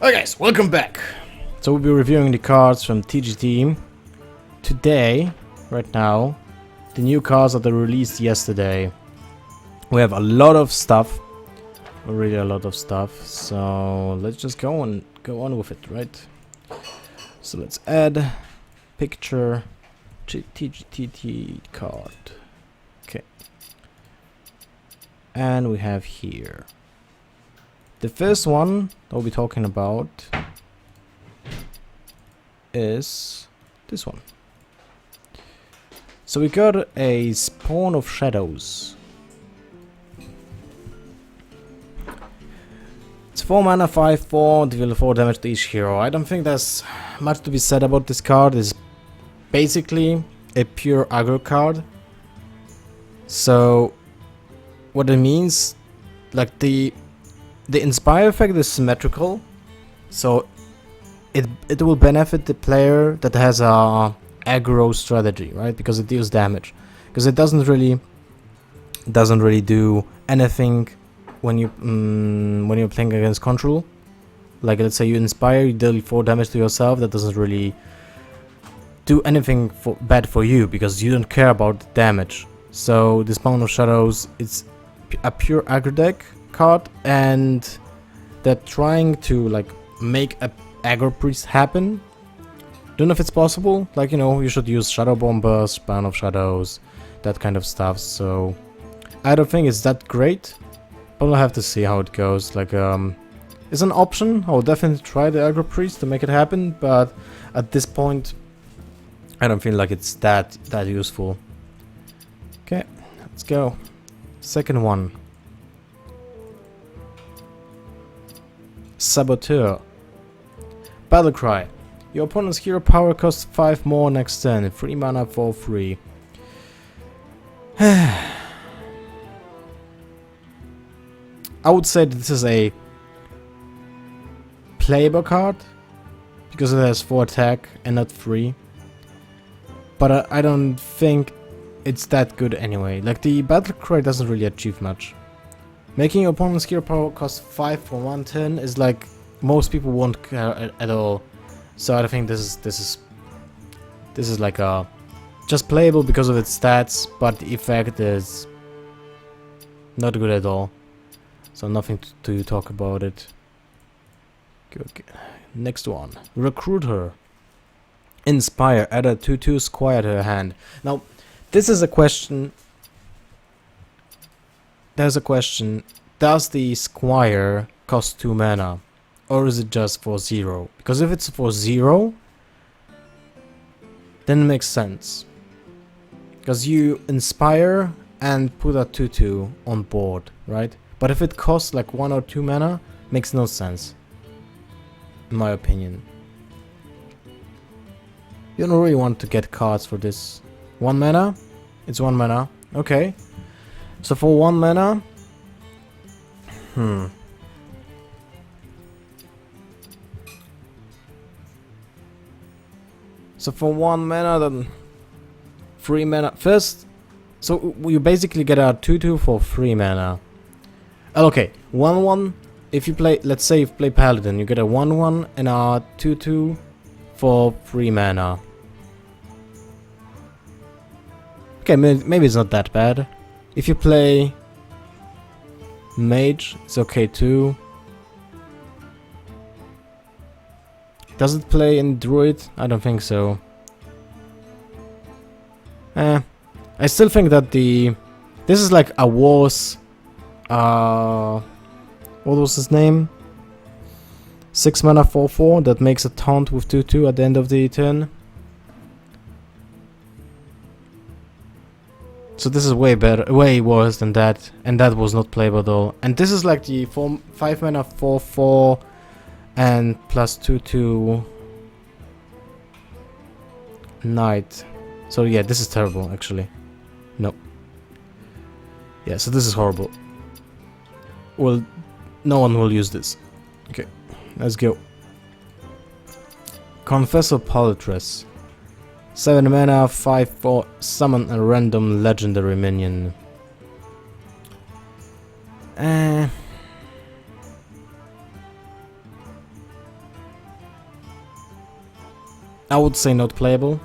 Hi guys, welcome back. So we'll be reviewing the cards from TGT today, right now. The new cards that they released yesterday. We have a lot of stuff, really a lot of stuff. So let's just go on with it, right? So let's add picture TGT card. Okay, and we have here. The first one that we'll be talking about is this one. So we got a Spawn of Shadows. It's 4 mana, 5/4, deal 4 damage to each hero. I don't think there's much to be said about this card. It's basically a pure aggro card. So what it means, like the Inspire effect is symmetrical, so it will benefit the player that has a aggro strategy, right? Because it deals damage. Because it doesn't really do anything when you're playing against control. Like let's say you Inspire, you deal 4 damage to yourself. That doesn't really do anything bad for you because you don't care about the damage. So the Spawn of Shadows, it's a pure aggro deck card, and they're trying to like make a aggro priest happen. Don't know if it's possible. Like, you know, you should use Shadow Bomber, Spawn of Shadows, that kind of stuff. So I don't think it's that great, but we'll have to see how it goes. Like it's an option. I'll definitely try the aggro priest to make it happen, but at this point I don't feel like it's that useful. Okay, let's go. Second one. Saboteur. Battlecry. Your opponent's hero power costs 5 more next turn. 3 mana for free. I would say that this is a playable card because it has 4 attack and not 3. But I don't think it's that good anyway. Like the Battlecry doesn't really achieve much. Making your opponent's hero power cost 5 for 1 turn is like most people won't care at all. So I think this is like a just playable because of its stats, but the effect is not good at all. So nothing to talk about it. Okay. Next one, Recruiter. Inspire. Add a 2/2 Squire to her hand. Now this is a question. There's a question, does the Squire cost 2 mana, or is it just for 0? Because if it's for 0, then it makes sense. Because you Inspire and put a 2/2 on board, right? But if it costs like 1 or 2 mana, makes no sense, in my opinion. You don't really want to get cards for this. 1 mana? It's 1 mana, okay. So for 1 mana, So for 1 mana, then 3 mana first. So you basically get a 2/2 for 3 mana. Okay, 1/1. If you play, let's say you play Paladin, you get a 1/1 and a 2/2 for 3 mana. Okay, maybe it's not that bad. If you play Mage, it's okay too. Does it play in Druid? I don't think so. I still think that this is like a Wars. What was his name? 6 mana 4/4 that makes a taunt with 2/2 at the end of the turn. So this is way better, way worse than that, and that was not playable at all. And this is like the 5 mana 4/4 and plus 2/2 Knight. So yeah, this is terrible actually. No. Yeah, so this is horrible. Well, no one will use this. Okay, let's go. Confessor Politress. 7 mana, 5/4, summon a random legendary minion. I would say not playable,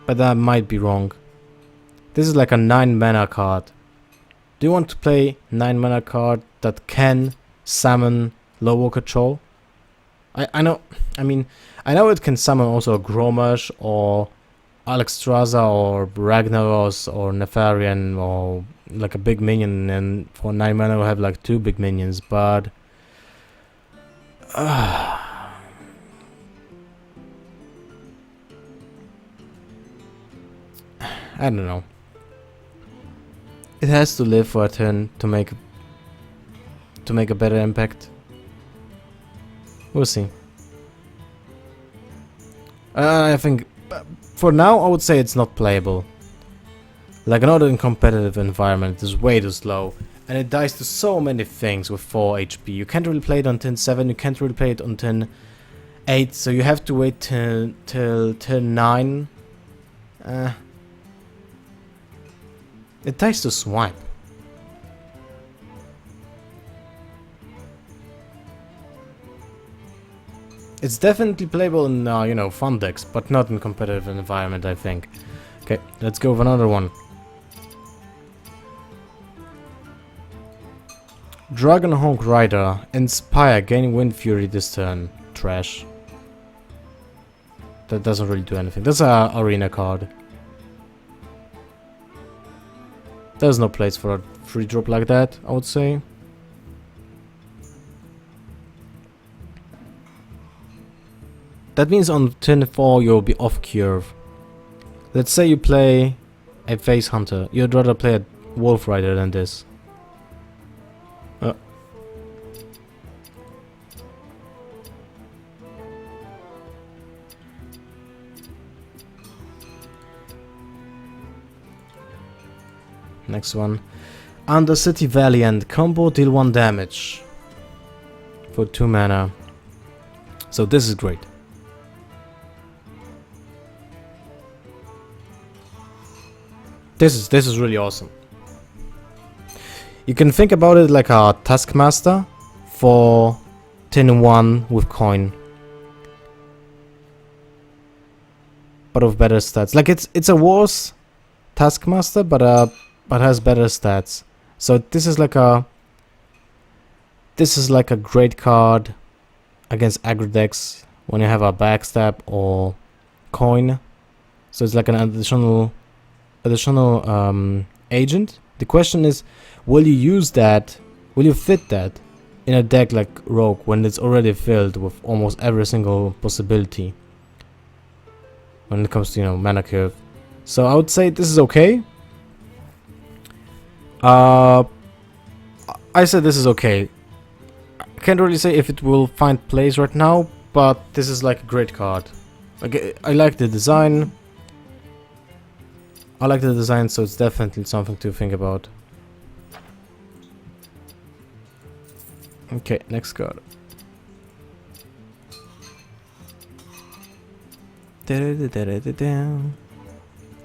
but that might be wrong. This is like a 9 mana card. Do you want to play 9 mana card that can summon lower control? I know, I mean, I know it can summon also a Gromash or Alexstrasza or Ragnaros or Nefarian or like a big minion, and for 9 mana we'll have like 2 big minions, but I don't know. It has to live for a turn to make a better impact. We'll see. I think for now I would say it's not playable. Like, not in competitive environment, it is way too slow. And it dies to so many things with 4 HP. You can't really play it on turn 7, you can't really play it on turn 8, so you have to wait till turn 9. It dies to swipe. It's definitely playable in, you know, fun decks, but not in competitive environment, I think. Okay, let's go with another one. Dragonhawk Rider. Inspire, gain Wind Fury this turn. Trash. That doesn't really do anything. That's a arena card. There's no place for a free drop like that, I would say. That means on turn 4 you'll be off curve. Let's say you play a Face Hunter. You'd rather play a Wolf Rider than this. Next one. Undercity Valiant. Combo, deal 1 damage. For 2 mana. So this is great. This is really awesome. You can think about it like a Taskmaster for turn 1 with coin. But with better stats. Like it's a worse Taskmaster, but has better stats. So this is like a great card against aggro decks when you have a backstab or coin. So it's like an additional agent. The question is, will you use that? Will you fit that in a deck like Rogue when it's already filled with almost every single possibility when it comes to, you know, mana curve? So I would say this is okay. I said this is okay. I can't really say if it will find place right now, but this is like a great card. Like, I like the design. So it's definitely something to think about. Okay, next card.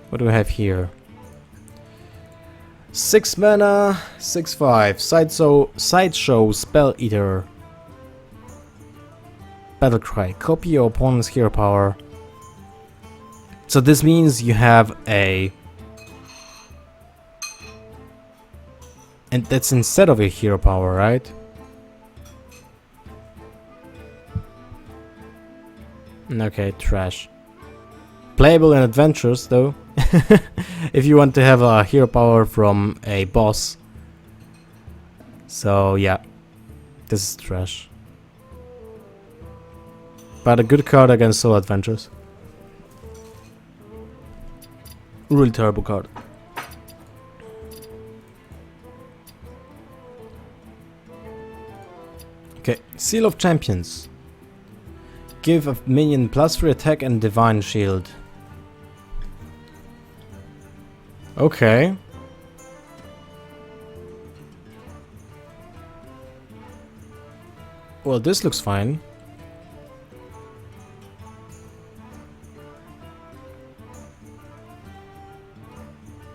What do we have here? 6 mana, 6/5. Sideshow Spell Eater. Battlecry. Copy your opponent's hero power. So this means you have a... And that's instead of a hero power, right? Okay, trash. Playable in adventures, though. If you want to have a hero power from a boss. So, yeah. This is trash. But a good card against solo adventures. Really terrible card. Okay, Seal of Champions. Give a minion +3 attack and divine shield. Okay. Well, this looks fine.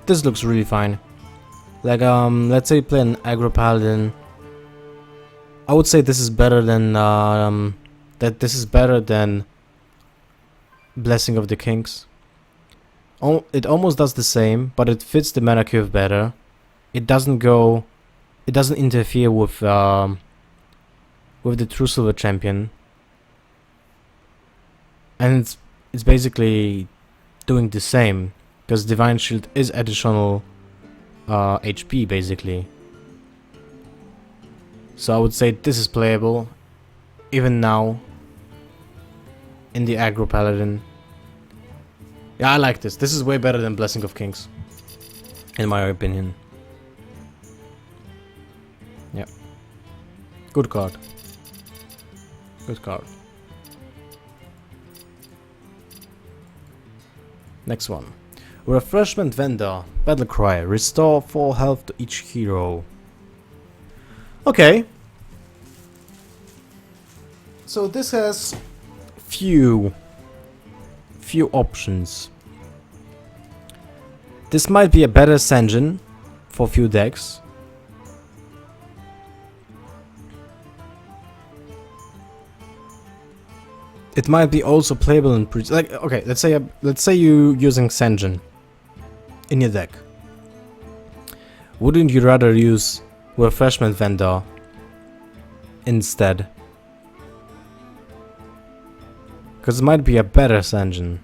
This looks really fine. Like, let's say you play an aggro paladin. I would say this is better than, this is better than Blessing of the Kings. It almost does the same, but it fits the mana curve better. It doesn't interfere with the True Silver Champion. And it's basically doing the same, because Divine Shield is additional HP basically. So I would say this is playable even now in the aggro Paladin. Yeah, I like this. This is way better than Blessing of Kings, in my opinion. Yeah. Good card. Good card. Next one. Refreshment Vendor. Battle Cry. Restore 4 health to each hero. Okay. So this has few options. This might be a better Sanjin for few decks. It might be also playable in like, okay, let's say you using Sanjin in your deck. Wouldn't you rather use Refreshment Vendor instead? Because it might be a better Sanjin.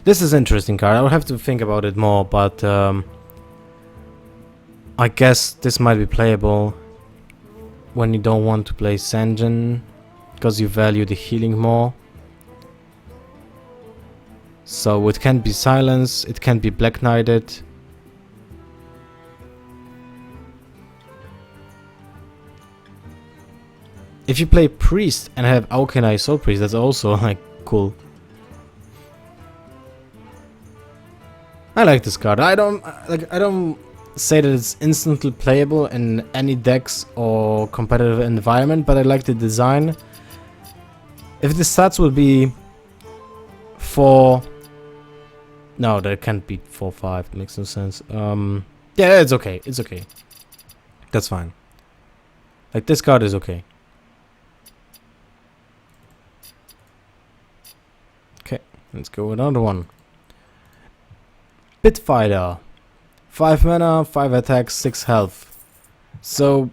This is an interesting card. I'll have to think about it more, but I guess this might be playable when you don't want to play Sanjin, because you value the healing more. So it can be Silence, it can be Black Knighted. If you play Priest and have Aukenai Soul Priest, that's also like cool. I like this card. I don't say that it's instantly playable in any decks or competitive environment, but I like the design. If the stats would be 4... No, that can't be 4-5. Makes no sense. Yeah, it's okay. It's okay. That's fine. Like, this card is okay. Okay, let's go with another one. Pit Fighter. 5 mana, 5 attack, 6 health. So,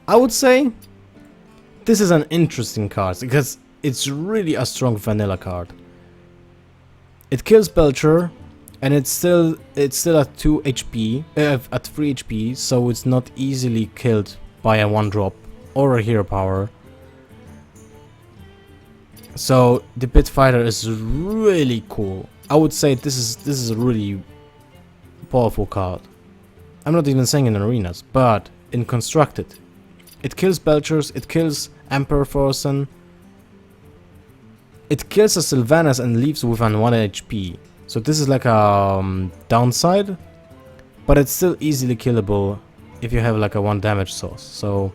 I would say this is an interesting card because it's really a strong vanilla card. It kills Belcher, and it's still at 2 HP, at 3 HP, so it's not easily killed by a 1-drop or a hero power. So the Pit Fighter is really cool. I would say this is a really powerful card. I'm not even saying in arenas, but in constructed. It kills Belchers, it kills Emperor Forsen. It kills a Sylvanas and leaves with an 1 HP. So this is like a downside, but it's still easily killable if you have like a 1 damage source. So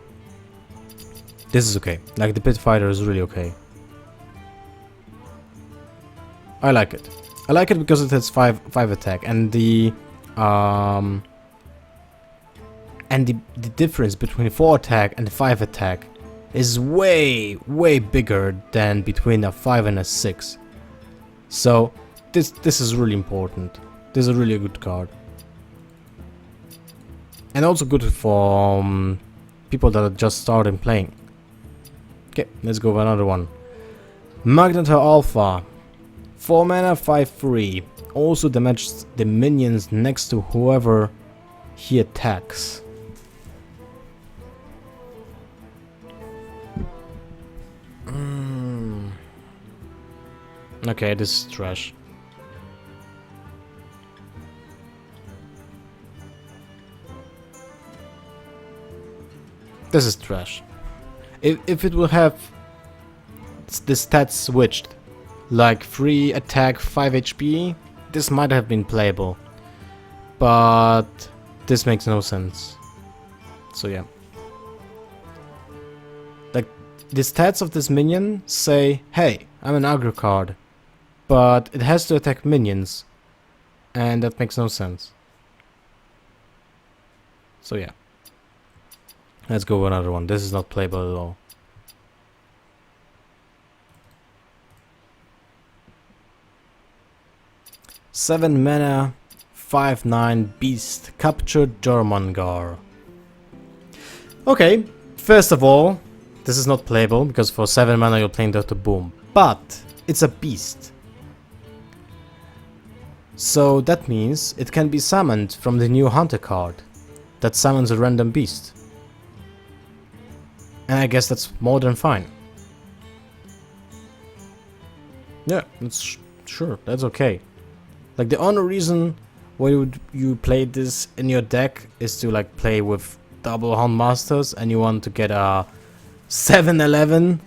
this is okay. Like the Pit Fighter is really okay. I like it. I like it because it has 5 attack, and the difference between 4 attack and 5 attack is way bigger than between a 5 and a 6. So this is really important. This is a really good card, and also good for people that are just starting playing. Okay, let's go with another one. Magnetar Alpha. 4 mana, 5/3. Also damages the minions next to whoever he attacks. Okay, this is trash. This is trash. If it will have the stats switched, like 3 attack, 5 HP, this might have been playable. But this makes no sense. So yeah. Like, the stats of this minion say, hey, I'm an aggro card, but it has to attack minions, and that makes no sense. So yeah. Let's go with another one. This is not playable at all. Seven mana, 5/9 beast, capture Jormungandr. Okay, first of all, this is not playable because for 7 mana you're playing Dr. Boom, but it's a beast. So that means it can be summoned from the new Hunter card that summons a random beast. And I guess that's more than fine. Yeah, that's sure, that's okay. Like the only reason why you play this in your deck is to like play with double Hound Masters and you want to get a 7/11,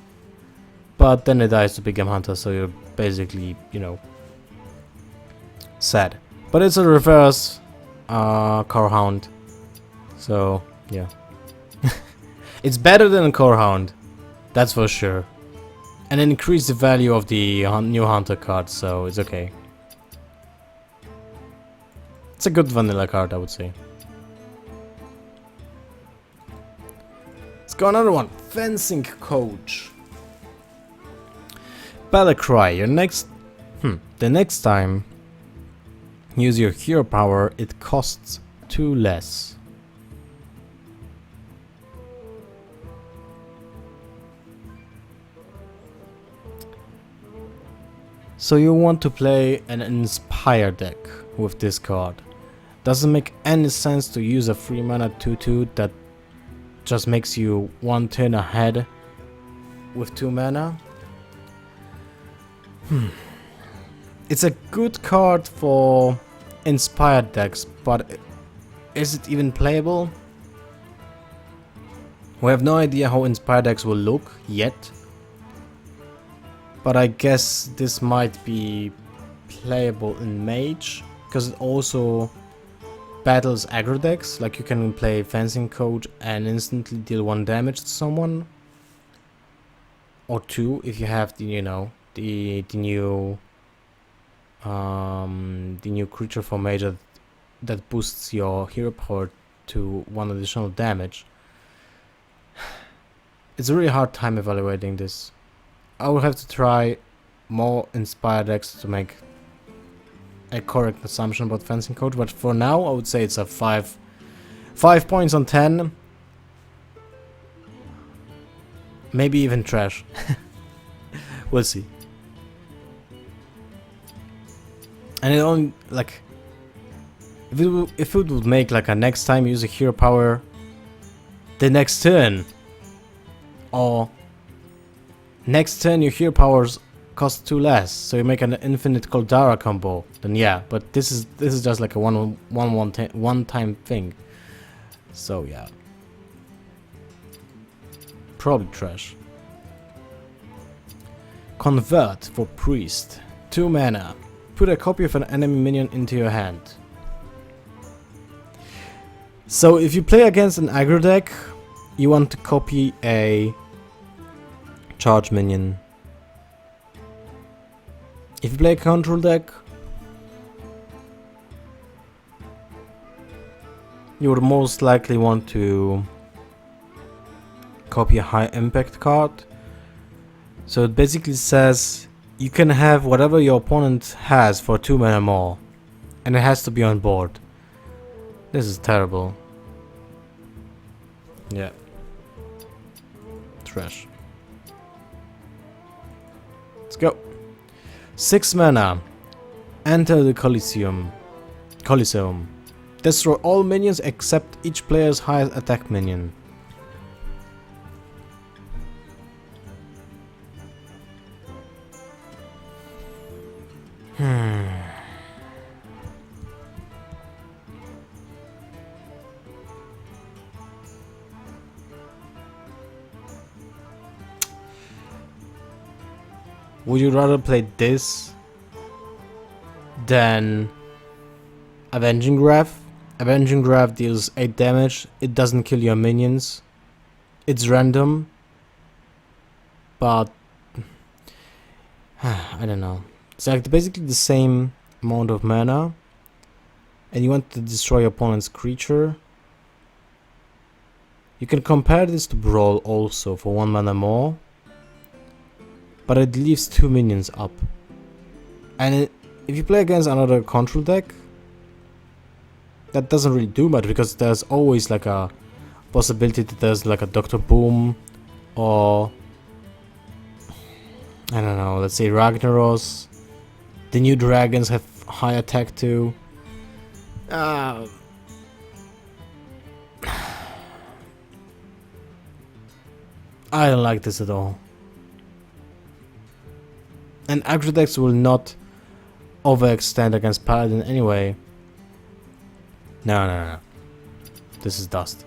but then it dies to Big Game Hunter, so you're basically, you know, sad. But it's a reverse Core Hound, so yeah. It's better than a Core Hound, that's for sure. And increase the value of the new Hunter card, so it's okay. It's a good vanilla card, I would say. Let's go another one. Fencing Coach. Battlecry. The next time use your hero power, it costs 2 less. So you want to play an Inspire deck with this card. Doesn't make any sense to use a 3 mana 2/2 that just makes you 1 turn ahead with 2 mana. It's a good card for inspired decks, but is it even playable? We have no idea how inspired decks will look yet, but I guess this might be playable in Mage, because it also battles aggro decks. Like you can play Fencing Coach and instantly deal 1 damage to someone, or 2 if you have the, you know, the new creature for Mage that boosts your hero power to 1 additional damage. It's a really hard time evaluating this. I will have to try more inspired decks to make a correct assumption about Fencing Coach, but for now I would say it's a 5 points on 10. Maybe even trash. We'll see. And it only, like, if it would make like a next time use a hero power the next turn, or next turn your hero powers cost 2 less, so you make an infinite Caldara combo, then yeah, but this is just like a one time thing. So yeah. Probably trash. Convert for Priest. 2 mana. Put a copy of an enemy minion into your hand. So if you play against an aggro deck, you want to copy a charge minion. If you play a control deck, you would most likely want to copy a high impact card. So it basically says you can have whatever your opponent has for 2 mana more, and it has to be on board. This is terrible. Yeah. Trash. Let's go. 6 mana. Enter the Coliseum. Destroy all minions except each player's highest attack minion. Would you rather play this than Avenging Graph? Avenging Graph deals 8 damage, it doesn't kill your minions. It's random, but I don't know. It's like basically the same amount of mana, and you want to destroy your opponent's creature. You can compare this to Brawl also for 1 mana more, but it leaves 2 minions up. And if you play against another control deck, that doesn't really do much, because there's always like a possibility that there's like a Dr. Boom, or I don't know, let's say Ragnaros. The new dragons have high attack too. I don't like this at all. And aggro decks will not overextend against Paladin anyway. No. This is dust.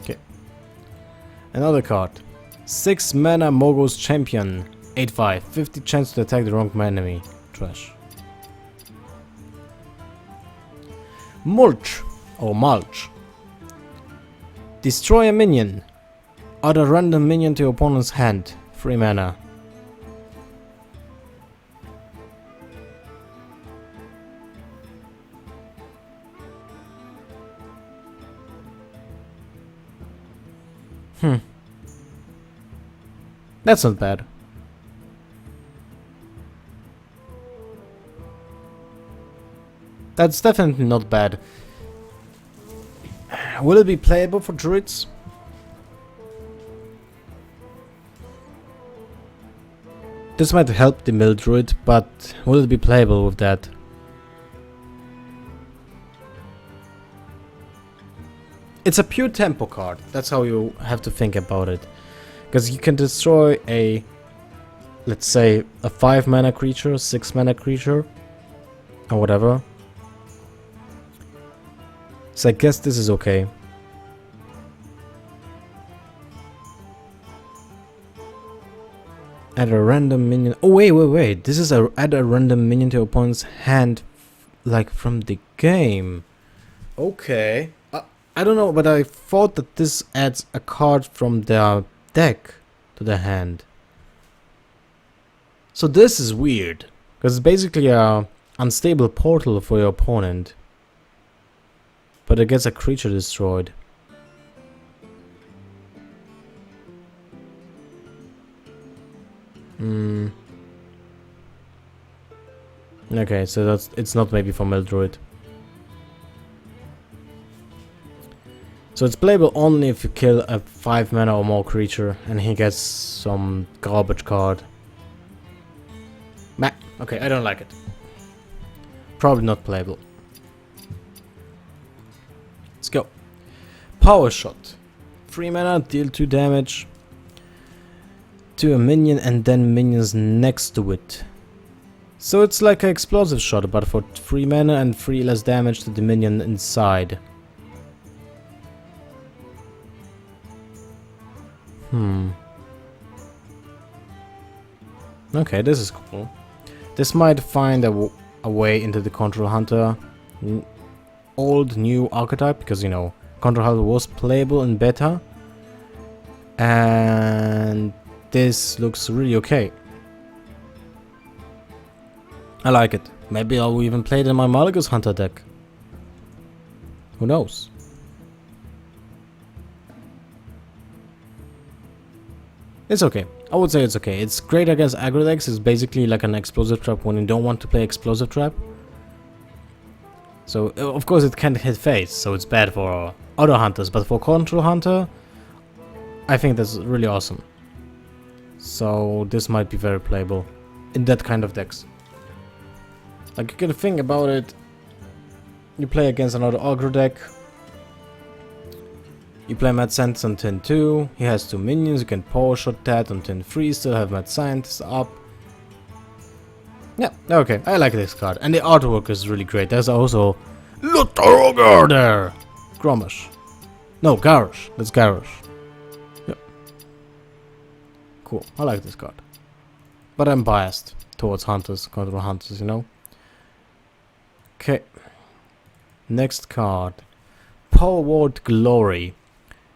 Okay. Another card. 6 mana Mogul's Champion. 8/5. 50 chance to attack the wrong enemy. Trash. Mulch. Or Mulch. Destroy a minion. Add a random minion to your opponent's hand. 3 mana. That's not bad. That's definitely not bad. Will it be playable for druids? This might help the mill druid, but will it be playable with that? It's a pure tempo card. That's how you have to think about it. Because you can destroy a, let's say, a 5 mana creature, 6 mana creature, or whatever. So I guess this is okay. Add a random minion. Oh wait. This is add a random minion to your opponent's hand, like from the game. Okay. I don't know, but I thought that this adds a card from their deck to the hand. So this is weird, because it's basically a unstable portal for your opponent, but it gets a creature destroyed. Okay, so it's not maybe for Mildruid. So it's playable only if you kill a 5 mana or more creature and he gets some garbage card. Meh. Okay, I don't like it. Probably not playable. Let's go. Power Shot. 3 mana, deal 2 damage to a minion and then minions next to it. So it's like an explosive shot, but for 3 mana and 3 less damage to the minion inside. Okay, this is cool. This might find a way into the Control Hunter old new archetype, because you know Control Hunter was playable in beta, and this looks really okay. I like it. Maybe I'll even play it in my Malgus Hunter deck. Who knows? It's okay. I would say it's okay. It's great against aggro decks. It's basically like an explosive trap when you don't want to play explosive trap. So of course it can't hit face, so it's bad for other hunters, but for Control Hunter I think that's really awesome. So this might be very playable in that kind of decks. Like, you can think about it. You play against another aggro deck. You play Mad Scientist on turn 2. He has 2 minions. You can power shot that on turn 3. Still have Mad Scientist up. Yeah, okay. I like this card. And the artwork is really great. There's also Lothar there. Grommash. No, Garrosh. That's Garrosh. Yep. Cool. I like this card. But I'm biased towards hunters, Control Hunters, you know. Okay. Next card. Power Ward Glory.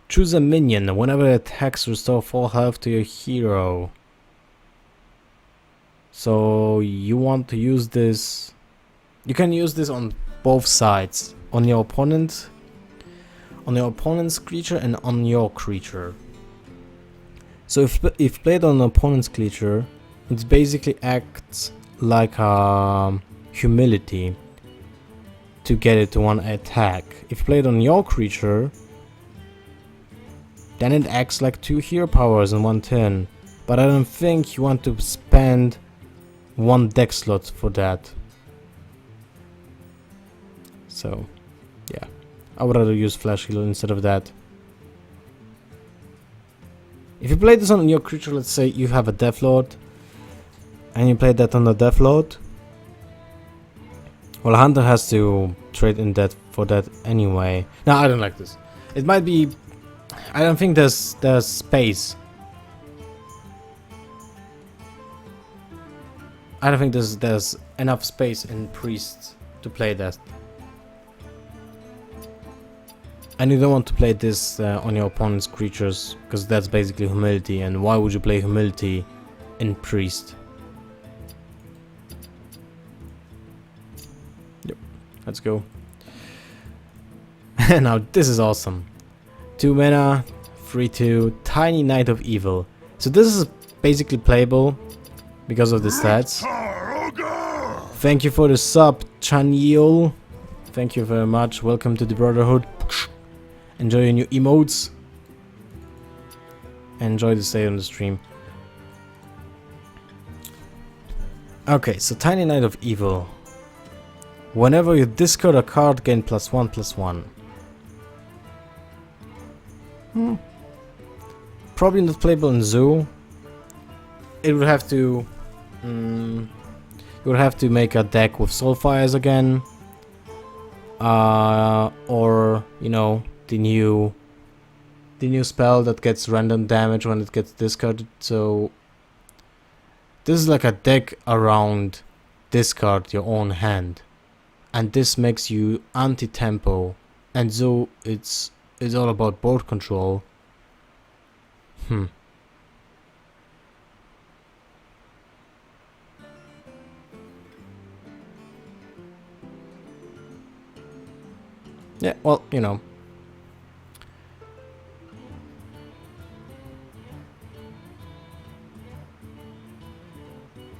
Choose a minion. Whenever it attacks, restore 4 health to your hero. So you want to use this. You can use this on both sides. On your opponent on your opponent's creature and on your creature. So if played on an opponent's creature, it basically acts like a humility to get it to one attack. If played on your creature, then it acts like 2 hero powers in 1 turn. But I don't think you want to spend 1 deck slot for that. So, yeah. I would rather use Flash Healer instead of that. If you play this on your creature, let's say you have a Death Lord, and you play that on the Death Lord, well, Hunter has to trade in that for that anyway. No, I don't like this. It might be... I don't think there's space. I don't think there's enough space in Priest to play that. And you don't want to play this on your opponent's creatures, because that's basically humility, and why would you play humility in Priest? Yep, let's go. Now this is awesome. 2 mana, 3/2, Tiny Knight of Evil. So this is basically playable because of the stats. Thank you for the sub, Chaniel. Thank you very much. Welcome to the Brotherhood. Enjoy your new emotes. Enjoy the stay on the stream. Okay, so Tiny Knight of Evil. Whenever you discard a card, gain +1/+1. Probably not playable in Zoo. It would have to... you would have to make a deck with Soulfires again. Or, you know, the new spell that gets random damage when it gets discarded. So this is like a deck around discard your own hand, and this makes you anti-tempo, and so it's all about board control. Yeah, well, you know.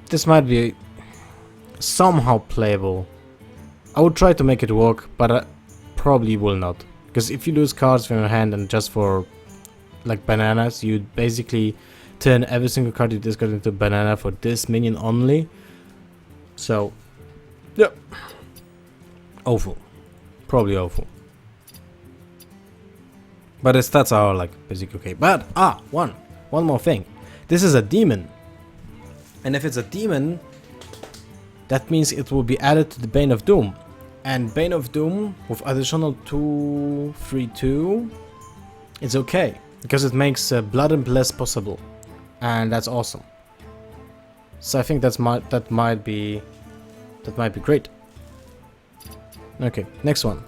This might be somehow playable. I would try to make it work, but I probably will not. Because if you lose cards from your hand and just for like bananas, you basically turn every single card you discard into a banana for this minion only. So, yeah. Awful. Probably awful. But the stats are like basically okay. But, one more thing. This is a demon. And if it's a demon, that means it will be added to the Bane of Doom. And Bane of Doom with additional 2/3/2, it's okay. Because it makes Blood and Bless possible. And that's awesome. So I think that might be great. Okay, next one.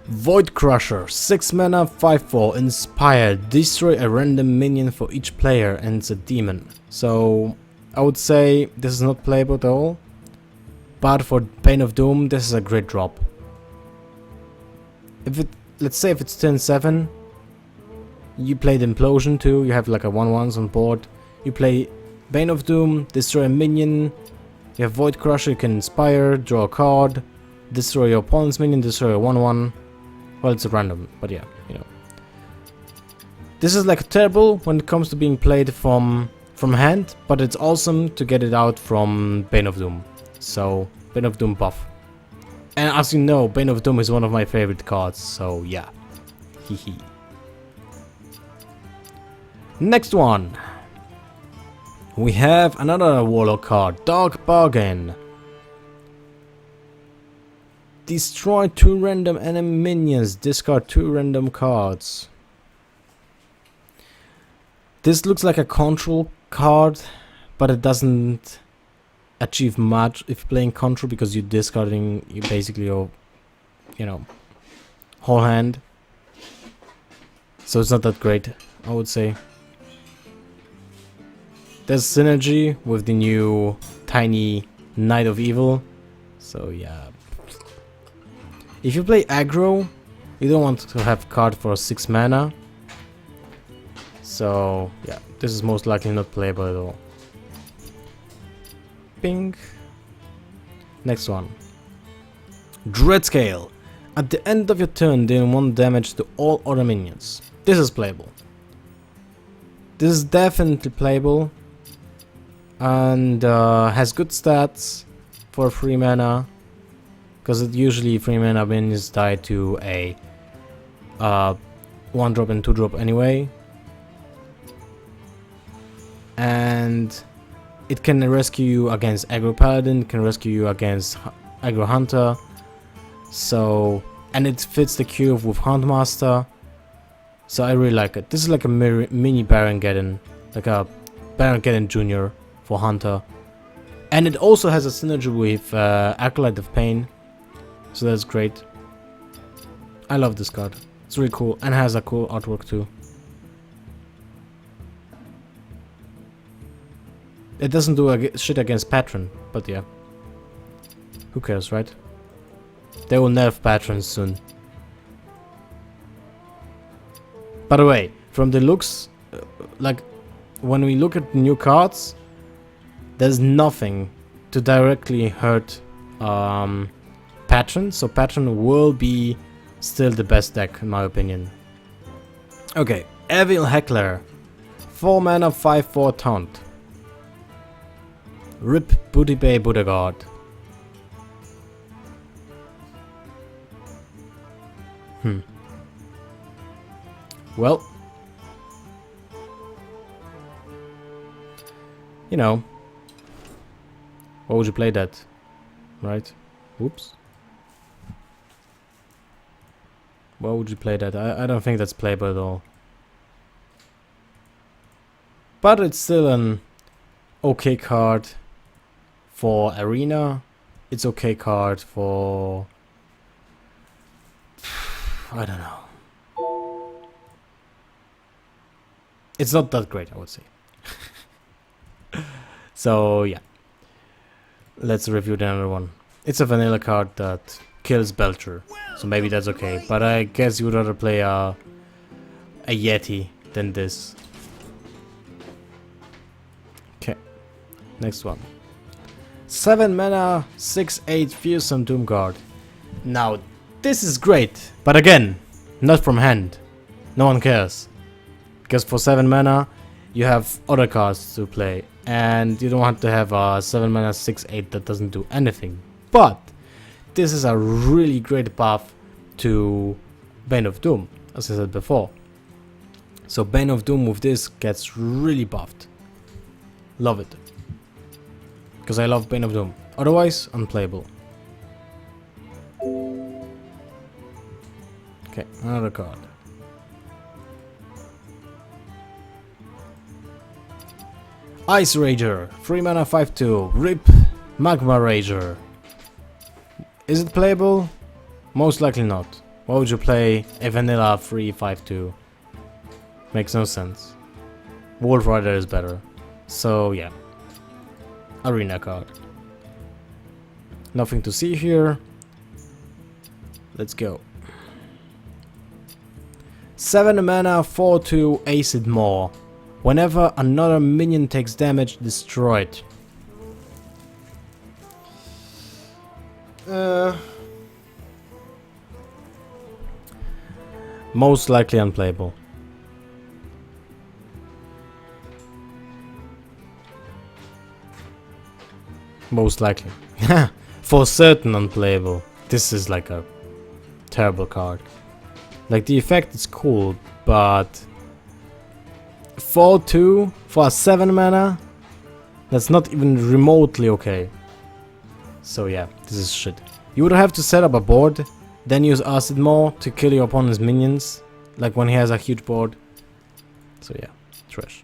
Void Crusher, 6 mana, 5/4, inspired, destroy a random minion for each player, and it's a demon. So I would say this is not playable at all, but for Bane of Doom this is a great drop. Let's say if it's turn 7, you play the Implosion too, you have like a 1/1s on board, you play Bane of Doom, destroy a minion, you have Void Crusher, you can inspire, draw a card, destroy your opponent's minion, destroy a 1/1. Well, it's a random, but yeah, you know. This is like terrible when it comes to being played from hand, but it's awesome to get it out from Bane of Doom. So, Bane of Doom buff. And as you know, Bane of Doom is one of my favorite cards, so yeah. Hehe. Next one. We have another Warlock card, Dark Bargain. Destroy 2 random enemy minions, discard 2 random cards. This looks like a control card, but it doesn't achieve much if playing control because you're discarding basically your, you know, whole hand. So it's not that great, I would say. There's synergy with the new Tiny Knight of Evil, so yeah. If you play aggro, You don't want to have card for 6 mana. So yeah, this is most likely not playable at all. Ping. Next one. Dread Scale. At the end of your turn, deal 1 damage to all other minions. This is playable. This is definitely playable. And has good stats for 3 mana. Because it usually 3 mana minions die to a 1 drop and 2 drop anyway. And it can rescue you against aggro Paladin, can rescue you against aggro Hunter. So, and it fits the cube with Huntmaster. So I really like it. This is like a mini Baron Geddon, like a Baron Geddon Jr. for Hunter. And it also has a synergy with Acolyte of Pain. So that's great. I love this card. It's really cool and has a cool artwork too. It doesn't do shit against Patron, but yeah. Who cares, right? They will nerf Patrons soon. By the way, from the looks, like when we look at new cards, there's nothing to directly hurt Patron, so Patron will be still the best deck in my opinion. Okay, Evil Heckler. 4 mana 5/4 taunt. Rip Booty Bay Buddha God. Well, you know, why would you play that, right? Whoops. Why would you play that? I don't think that's playable at all. But it's still an okay card for Arena. It's okay card for... I don't know. It's not that great, I would say. So yeah, let's review the other one. It's a vanilla card that kills Belcher, so maybe that's okay. But I guess you would rather play a Yeti than this. Okay, next one. 7 mana, 6/8 Fearsome Doom Guard. Now this is great, but again, not from hand. No one cares. Because for 7 mana, you have other cards to play. And you don't want to have a 7 mana 6/8 that doesn't do anything. But this is a really great buff to Bane of Doom, as I said before. So Bane of Doom with this gets really buffed. Love it. Because I love Bane of Doom. Otherwise, unplayable. Okay, another card. Ice Rager, 3 mana 5/2, Rip Magma Rager. Is it playable? Most likely not. Why would you play a vanilla 3/5/2? Makes no sense. Wolf Rider is better. So yeah. Arena card. Nothing to see here. Let's go. 7 mana 4/2 Acid Maw. Whenever another minion takes damage, destroy it. Most likely unplayable. Most likely. For certain unplayable. This is like a terrible card. Like the effect is cool, but 4/2 for a 7 mana? That's not even remotely okay. So yeah, this is shit. You would have to set up a board, then use Acid Maw to kill your opponent's minions, like when he has a huge board. So yeah, trash.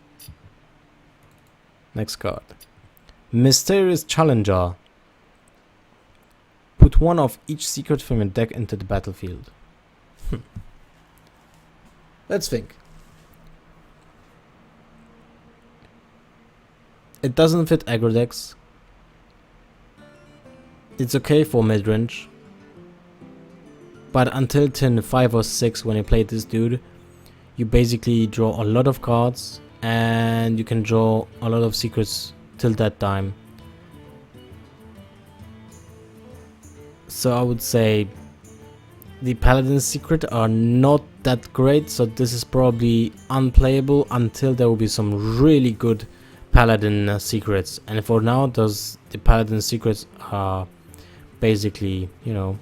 Next card. Mysterious Challenger. Put one of each secret from your deck into the battlefield. Let's think. It doesn't fit aggro decks. It's okay for mid-range. But until turn 5 or 6 when you play this dude, you basically draw a lot of cards and you can draw a lot of secrets till that time. So I would say the Paladin secret are not that great, so this is probably unplayable until there will be some really good Paladin secrets. And for now, the Paladin secrets are basically, you know,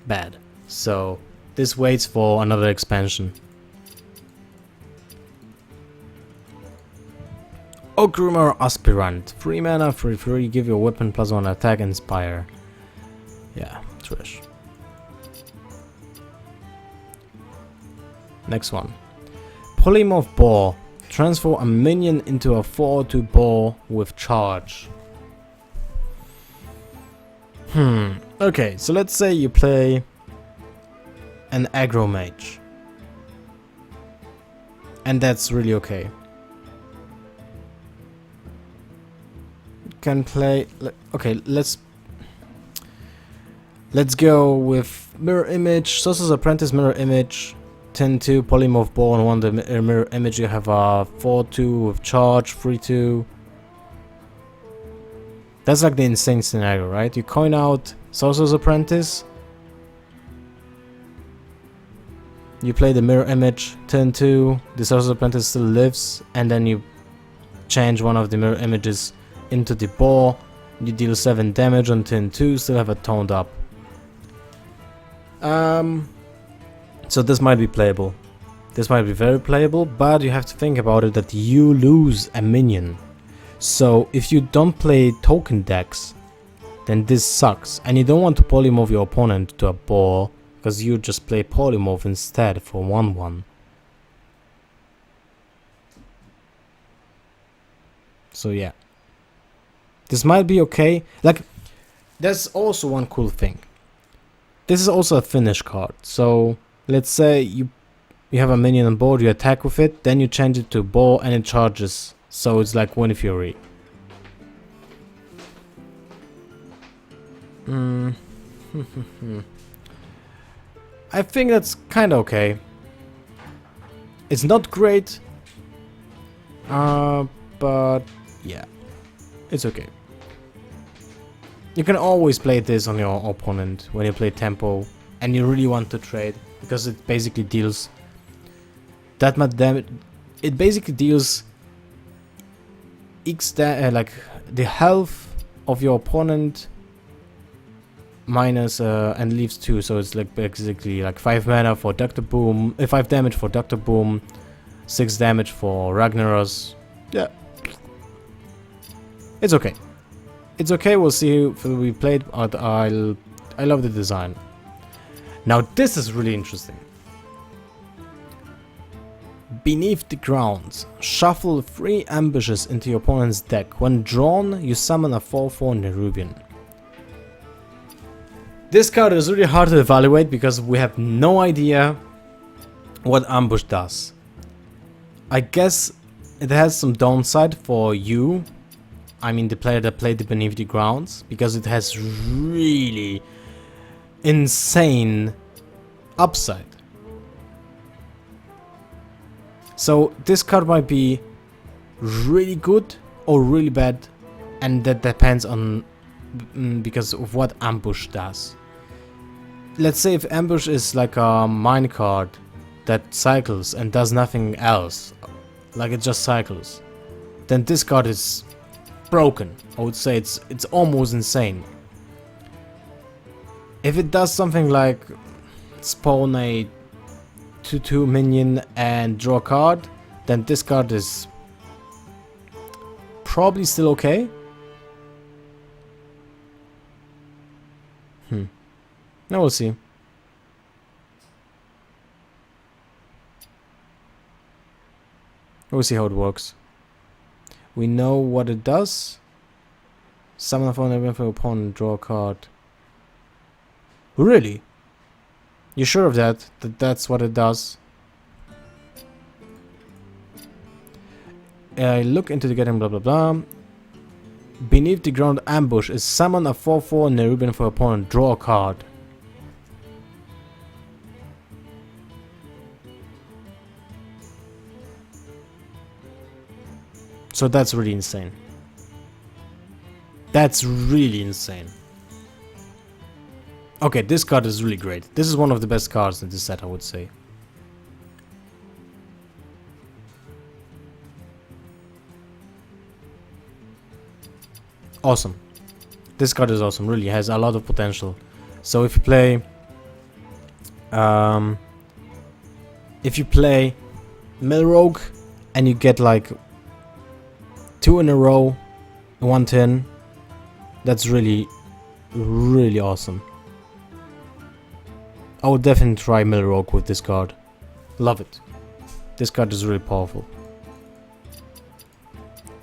bad. So this waits for another expansion. Ogrimmar Aspirant. 3 mana, 3/3, give your weapon +1 attack, inspire. Yeah, trash. Next one. Polymorph Boar. Transform a minion into a 4/2 boar with charge. Okay, so let's say you play an aggro mage. And that's really okay. You can play... Okay, let's go with Mirror Image, Sorcerer's Apprentice, Mirror Image, 10/2, Polymorph Boar, and on the Mirror Image you have a 4/2 with charge, 3/2. That's like the insane scenario, right? You coin out Sorcerer's Apprentice, you play the Mirror Image, turn 2, the Sorcerer's Apprentice still lives, and then you change one of the Mirror Images into the Boar, you deal 7 damage on turn 2, still have it toned up. So this might be playable. This might be very playable, but you have to think about it that you lose a minion. So if you don't play token decks, then this sucks. And you don't want to polymorph your opponent to a boar, because you just play polymorph instead for 1/1. So yeah. This might be okay. Like, there's also one cool thing. This is also a finish card. So let's say you have a minion on board, you attack with it, then you change it to boar and it charges. So it's like Wind Fury. I think that's kinda okay. It's not great. But yeah. It's okay. You can always play this on your opponent when you play tempo and you really want to trade, because it basically deals that much damage. It basically deals like the health of your opponent minus and leaves 2, so it's like basically like 5 mana for Dr. Boom, 5 damage for Dr. Boom, 6 damage for Ragnaros. Yeah, it's okay. It's okay. We'll see if we played. I love the design. Now this is really interesting. Beneath the Ground. Shuffle 3 ambushes into your opponent's deck. When drawn, you summon a 4/4 Nerubian. This card is really hard to evaluate because we have no idea what ambush does. I guess it has some downside for you. I mean the player that played the Beneath the Grounds, because it has really insane upside. So this card might be really good or really bad, and that depends on because of what ambush does. Let's say if ambush is like a mine card that cycles and does nothing else, like it just cycles, then this card is broken. I would say it's almost insane. If it does something like spawn a 2/2 minion and draw a card, then this card is probably still okay. Now we'll see. We'll see how it works. We know what it does. Summon a phone event for your opponent, draw a card. Really? You sure of that? That's what it does? Look into the getting blah blah blah. Beneath the Ground ambush is summon a 4/4 Nerubian for your opponent, draw a card. So that's really insane. That's really insane. Okay, this card is really great. This is one of the best cards in this set, I would say. Awesome. This card is awesome, really has a lot of potential. So if you play Rogue and you get like 2 in a row, 110, that's really, really awesome. I would definitely try Rogue with this card. Love it. This card is really powerful.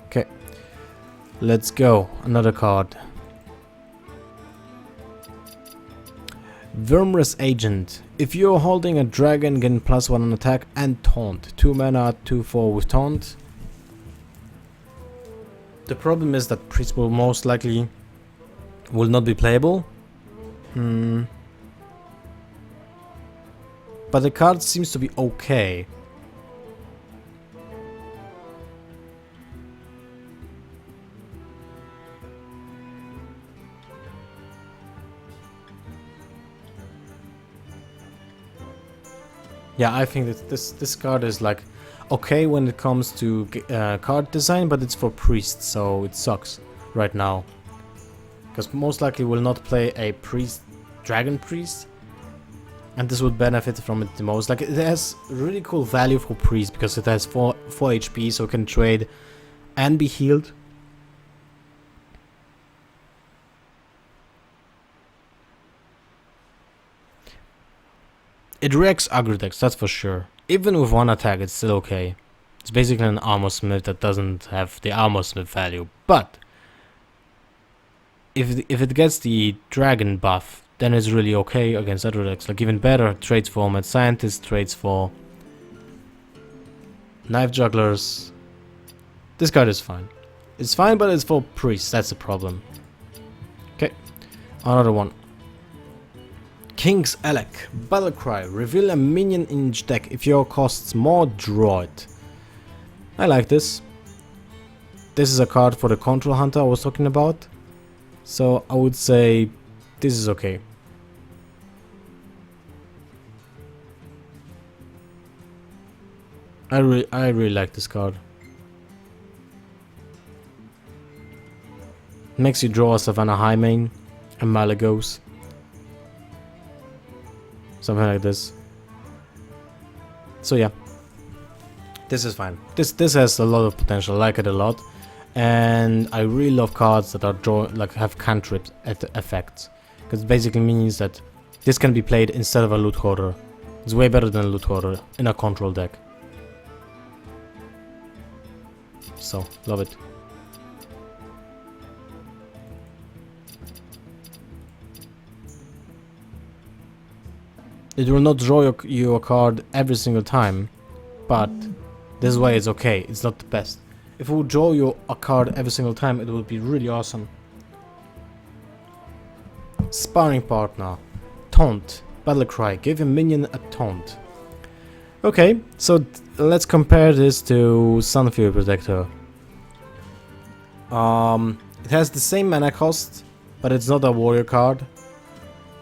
Okay. Let's go. Another card. Vermress Agent. If you're holding a dragon, gain +1 on attack and taunt. 2 mana, 2/4 with taunt. The problem is that priest will most likely will not be playable. But the card seems to be okay. Yeah, I think that this card is like okay when it comes to card design, but it's for priests, so it sucks right now. Because most likely will not play a priest, dragon priest, and this would benefit from it the most. Like, it has really cool value for priest because it has 4 HP, so it can trade and be healed. It wrecks aggro decks, that's for sure. Even with 1 attack, it's still okay. It's basically an armor smith that doesn't have the armor smith value. But if it gets the dragon buff, then it's really okay against other decks. Like, even better, trades for Mad Scientist, trades for Knife Jugglers. This card is fine. It's fine, but it's for priests, that's the problem. Okay, another one. King's Elec. Battlecry. Reveal a minion in each deck. If your costs more, draw it. I like this. This is a card for the Control Hunter I was talking about. So I would say this is okay. I really like this card. Makes you draw a Savannah Highmane and Malagos. Something like this. So yeah, this is fine. This has a lot of potential. I like it a lot, and I really love cards that are have cantrip effects, because it basically means that this can be played instead of a loot hoarder. It's way better than a loot hoarder in a control deck. So love it. It will not draw you a card every single time, but this way it's okay. It's not the best. If it would draw you a card every single time, it would be really awesome. Sparring Partner. Taunt. Battlecry. Give a minion a taunt. Okay, so let's compare this to Sunfury Protector. It has the same mana cost, but it's not a warrior card.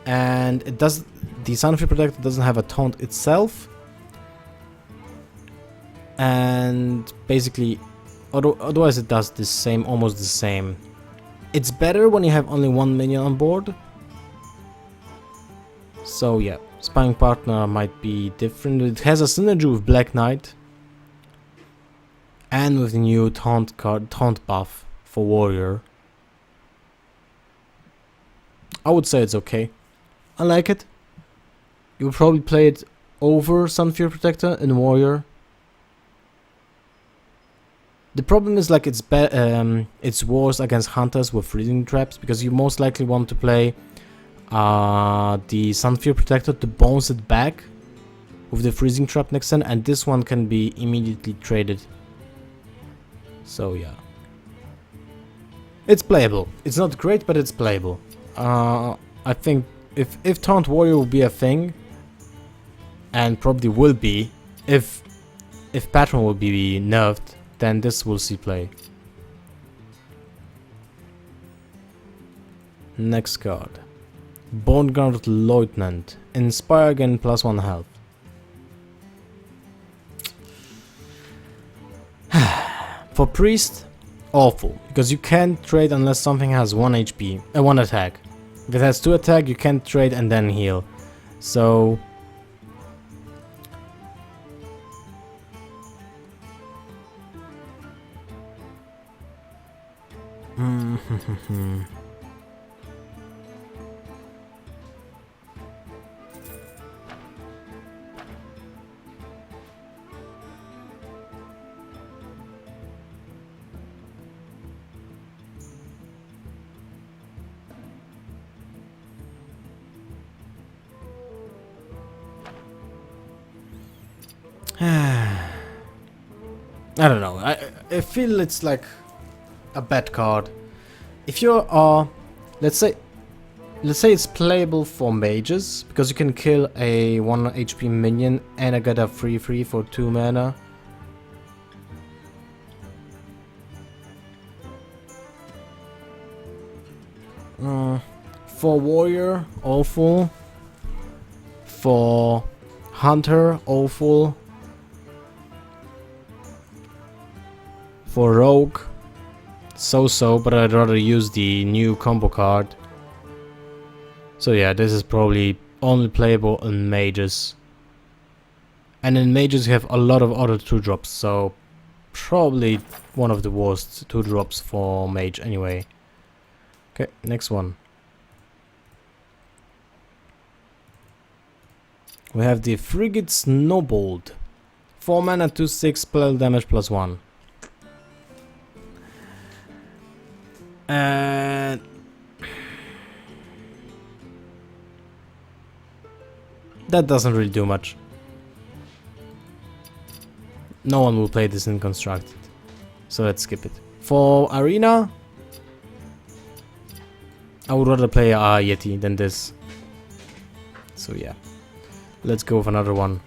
And it does. The Sunfury Protector doesn't have a taunt itself, and basically, otherwise it does the same, almost the same. It's better when you have only 1 minion on board. So yeah, Sparring Partner might be different. It has a synergy with Black Knight, and with the new taunt buff for warrior. I would say it's okay. I like it. You would probably play it over Sunfury Protector in Warrior. The problem is like it's wars against hunters with freezing traps, because you most likely want to play the Sunfury Protector to bounce it back with the freezing trap next turn, and this one can be immediately traded. So yeah, it's playable. It's not great, but it's playable. I think if Taunt Warrior will be a thing, and probably will be if Patron will be nerfed, then this will see play. Next card. Bone Guard Lieutenant. Inspire again +1 health. For Priest, awful, because you can't trade unless something has 1 HP, 1 attack. If it has 2 attack, you can't trade and then heal. So I don't know. I feel it's like a bad card. If you are, let's say it's playable for mages because you can kill a 1 HP minion and I get a 3/3 for 2 mana. For warrior, awful. For hunter, awful. For rogue, so-so, but I'd rather use the new combo card. So yeah, this is probably only playable in mages. And in mages you have a lot of other 2-drops, so probably one of the worst 2-drops for mage anyway. Okay, next one. We have the Frigate Snowballed. 4 mana, 2/6, spell damage +1. And that doesn't really do much. No one will play this in Constructed, so let's skip it. For Arena, I would rather play a Yeti than this. So yeah, let's go with another one.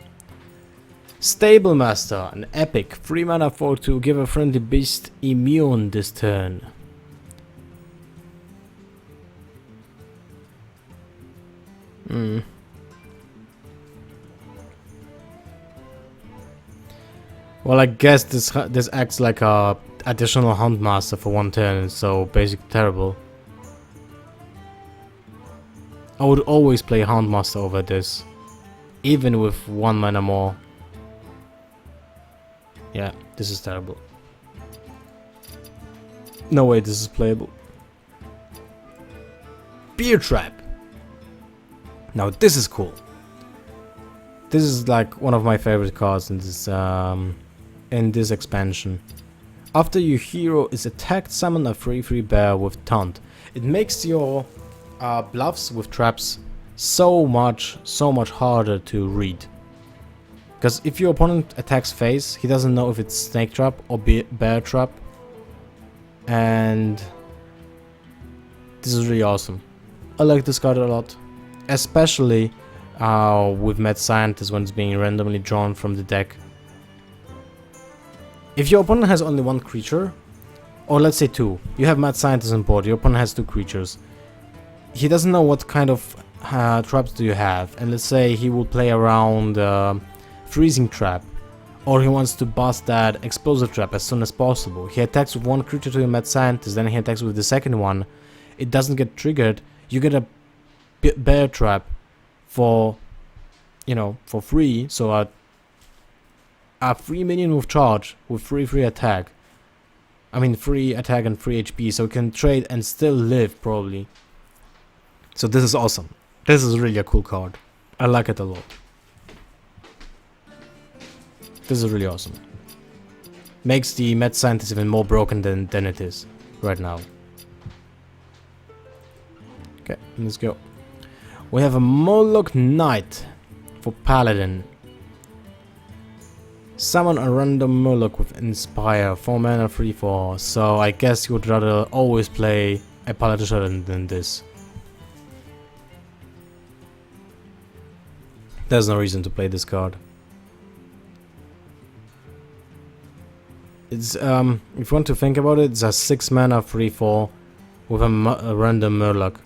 Stable Master, an epic 3 mana 4/2, give a friendly beast immune this turn. Well, I guess this acts like a additional Huntmaster for 1 turn, so basically terrible. I would always play Huntmaster over this, even with 1 mana more. Yeah, this is terrible. No way this is playable. Beer Trap. Now this is cool. This is like one of my favorite cards in this expansion. After your hero is attacked, summon a 3/3 bear with taunt. It makes your bluffs with traps so much harder to read. Because if your opponent attacks face, he doesn't know if it's snake trap or bear trap. And this is really awesome. I like this card a lot. Especially with Mad Scientist when it's being randomly drawn from the deck. If your opponent has only 1 creature, or let's say 2, you have Mad Scientist on board, your opponent has 2 creatures. He doesn't know what kind of traps do you have, and let's say he will play around Freezing Trap, or he wants to bust that Explosive Trap as soon as possible. He attacks with 1 creature to a Mad Scientist, then he attacks with the second one. It doesn't get triggered, you get a bear trap for, you know, for free. So a free minion with charge with free attack. I mean free attack and free HP, so you can trade and still live probably. So this is awesome. This is really a cool card. I like it a lot. This is really awesome. Makes the Mad Scientist even more broken than it is right now. Okay, let's go. We have a Murloc Knight for Paladin. Summon a random Murloc with Inspire, 4 mana 3/4. So I guess you would rather always play a Paladin than this. There's no reason to play this card. It's if you want to think about it, it's a 6 mana 3/4 with a random Murloc.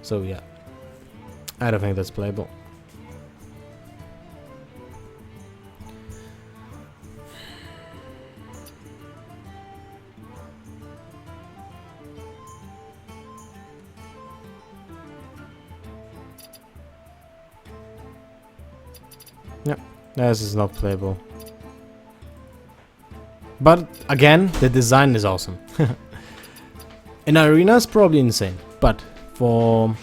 So yeah, I don't think that's playable. Yeah, this is not playable. But again, the design is awesome. In arena, it's probably insane, but for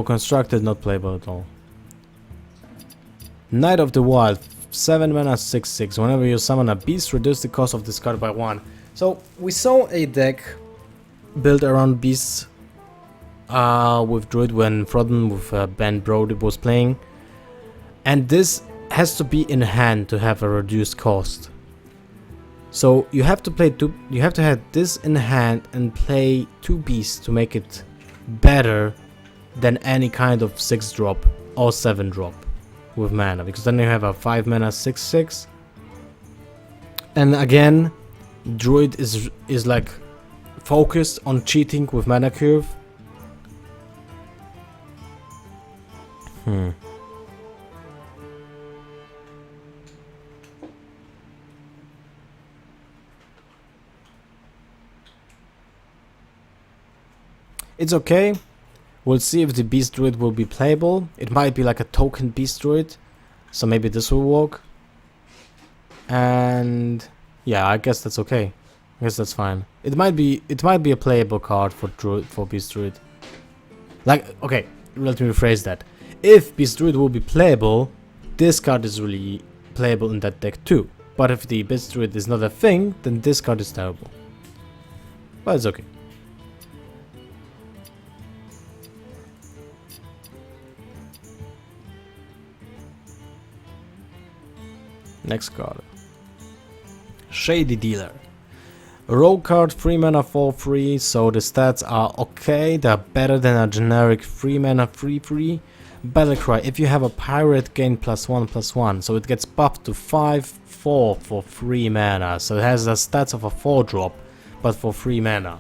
constructed, not playable at all. Knight of the Wild, 7 mana 6/6. Whenever you summon a beast, reduce the cost of this card by 1. So we saw a deck built around beasts with Druid when Frodden with Ben Brody was playing, and this has to be in hand to have a reduced cost. So you have to play two. You have to have this in hand and play 2 beasts to make it better than any kind of 6-drop or 7-drop with mana, because then you have a 5 mana 6/6. And again, Druid is like focused on cheating with mana curve. It's okay. We'll see if the Beast Druid will be playable. It might be like a token Beast Druid, so maybe this will work. And yeah, I guess that's okay. I guess that's fine. It might be a playable card for Beast Druid. Like, okay, let me rephrase that. If Beast Druid will be playable, this card is really playable in that deck too. But if the Beast Druid is not a thing, then this card is terrible. But it's okay. Next card. Shady Dealer. Rogue card, 3 mana 4/3, so the stats are okay. They're better than a generic 3 mana 3/3. Battlecry, if you have a pirate, gain +1/+1, so it gets buffed to 5/4 for 3 mana. So it has the stats of a 4-drop, but for 3 mana.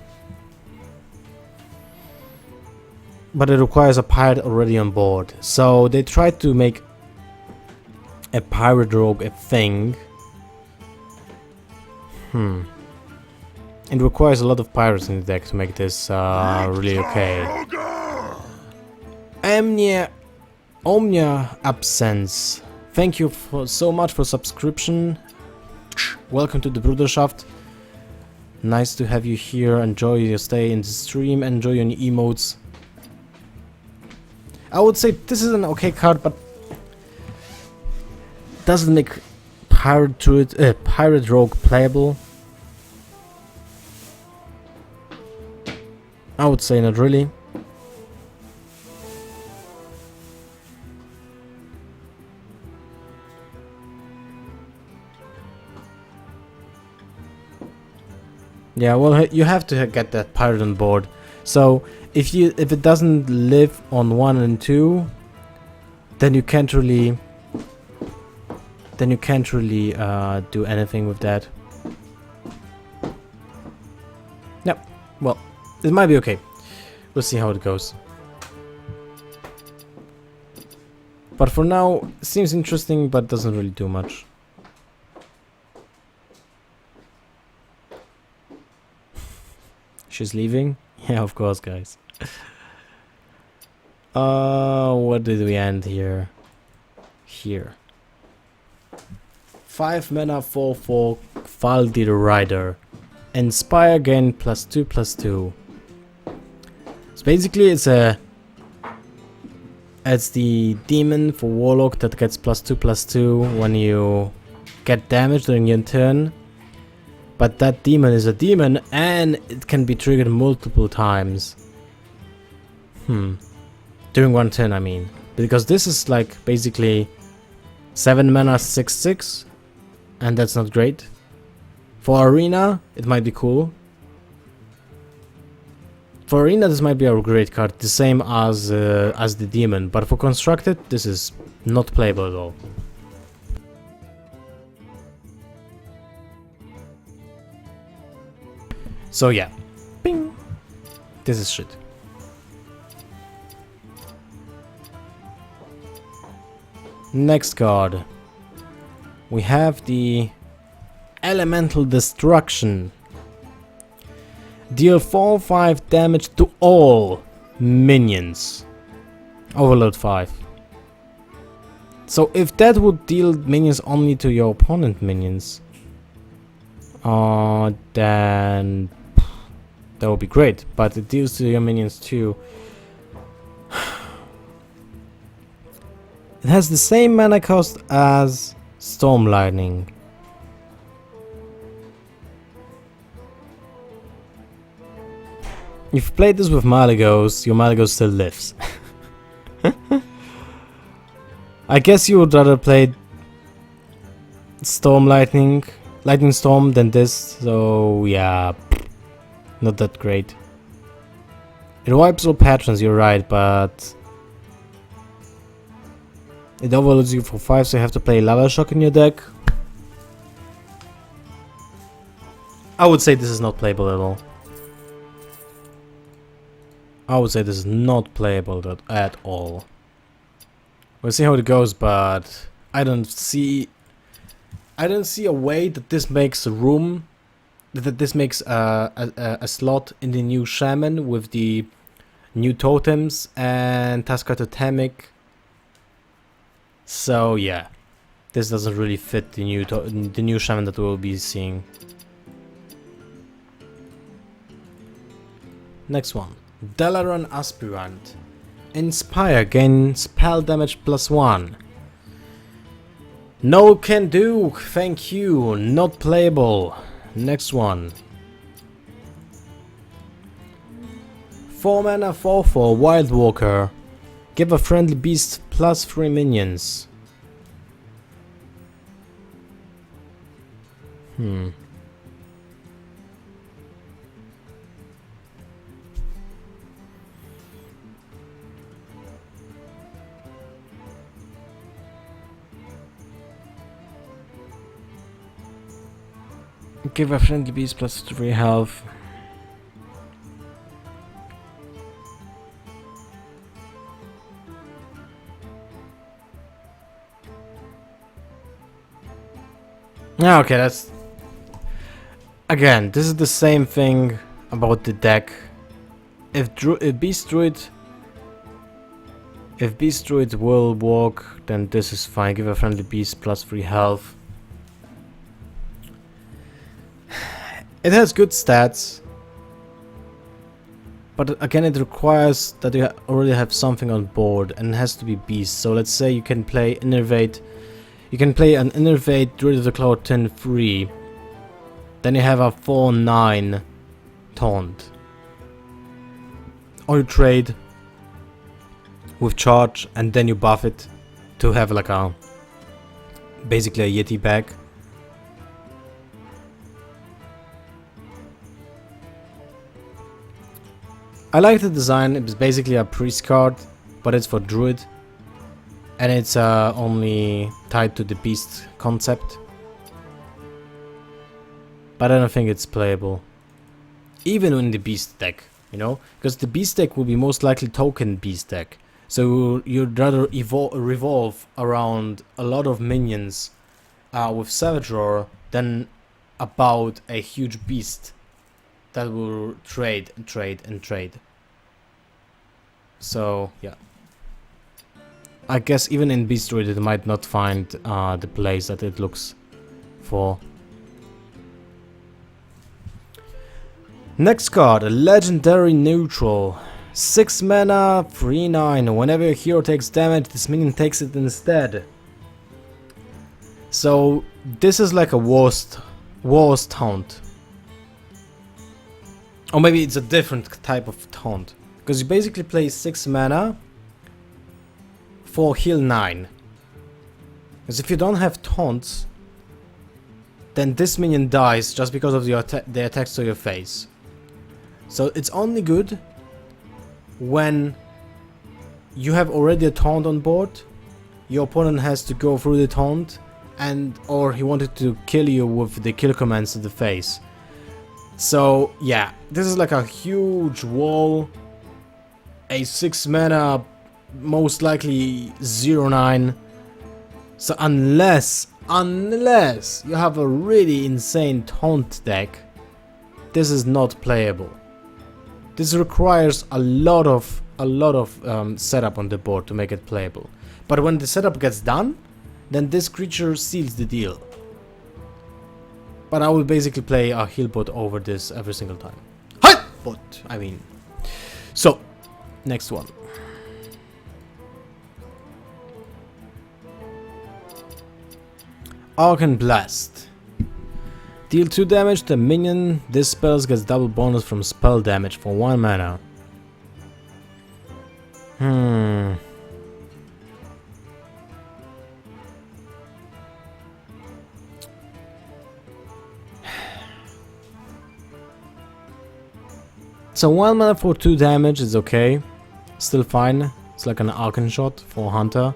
But it requires a pirate already on board. So they tried to make a pirate rogue a thing. It requires a lot of pirates in the deck to make this really okay. Omnia Absence. Thank you so much for subscription. Welcome to the Bruderschaft. Nice to have you here. Enjoy your stay in the stream. Enjoy your emotes. I would say this is an okay card, but doesn't make pirate rogue playable. I would say not really. Yeah, well, you have to get that pirate on board. So if it doesn't live on 1 and 2, then you can't really do anything with that. Yep. Well, it might be okay. We'll see how it goes. But for now, it seems interesting, but doesn't really do much. She's leaving? Yeah, of course, guys. What did we end here? Here. 5 mana 4/4 Valdir Rider. Inspire, gain +2/+2. So basically it's the demon for Warlock that gets +2/+2 when you get damage during your turn. But that demon is a demon and it can be triggered multiple times. During one turn, I mean. Because this is like basically 7 mana 6/6. And that's not great. For arena, it might be cool. For arena, this might be a great card, the same as the demon. But for constructed, this is not playable at all. So yeah, bing. This is shit. Next card. We have the Elemental Destruction. Deal 4/5 damage to all minions. Overload 5. So if that would deal minions only to your opponent minions, then that would be great. But it deals to your minions too. It has the same mana cost as Storm Lightning. If you played this with Malygos, your Malygos still lives. I guess you would rather play Storm Lightning, Lightning Storm than this, so yeah, not that great. It wipes all patrons, you're right, but it overloads you for 5, so you have to play Lava Shock in your deck. I would say this is not playable at all. I would say this is not playable at all. We'll see how it goes, but I don't see a way that this makes room, that this makes a slot in the new Shaman with the new totems and Tusker Totemic. So yeah, this doesn't really fit the new Shaman that we'll be seeing. Next one. Dalaran Aspirant. Inspire, gain spell damage +1. No can do, thank you, not playable. Next one. 4 mana 4/4 Wild Walker. Give a friendly beast +3 minions. Give a friendly beast +3 health. Yeah, okay, that's... Again, this is the same thing about the deck. If Beast Druid will walk, then this is fine. Give a friendly beast +3 health. It has good stats, but again it requires that you already have something on board, and it has to be beast. So let's say you can play Innervate. You can play an Innervate Druid of the Cloud 10/3. Then you have a 4/9 Taunt. Or you trade with Charge and then you buff it to have like a basically a Yeti bag. I like the design. It's basically a priest card, but it's for Druid, and it's only tied to the beast concept. But I don't think it's playable, even in the beast deck, you know, because the beast deck will be most likely token beast deck. So you'd rather revolve around a lot of minions with Savage Roar than about a huge beast that will trade and trade and trade. So yeah, I guess even in Beast Druid it might not find the place that it looks for. Next card, a legendary neutral. 6 mana, 3/9. Whenever your hero takes damage, this minion takes it instead. So this is like a War's Taunt. Or maybe it's a different type of taunt. Because you basically play 6 mana for heal 9. Because if you don't have taunts, then this minion dies just because of the attacks to your face. So it's only good when you have already a taunt on board, your opponent has to go through the taunt, or he wanted to kill you with the kill commands to the face. So yeah, this is like a huge wall. A 6 mana, most likely 0/9. So unless you have a really insane taunt deck, this is not playable. This requires a lot of setup on the board to make it playable. But when the setup gets done, then this creature seals the deal. But I will basically play a heal bot over this every single time. Hi! Bot, I mean. So, next one. Arcane Blast. Deal 2 damage to minion. This spell gets double bonus from spell damage for 1 mana. So 1 mana for 2 damage is okay. Still fine. It's like an Arcane shot for Hunter.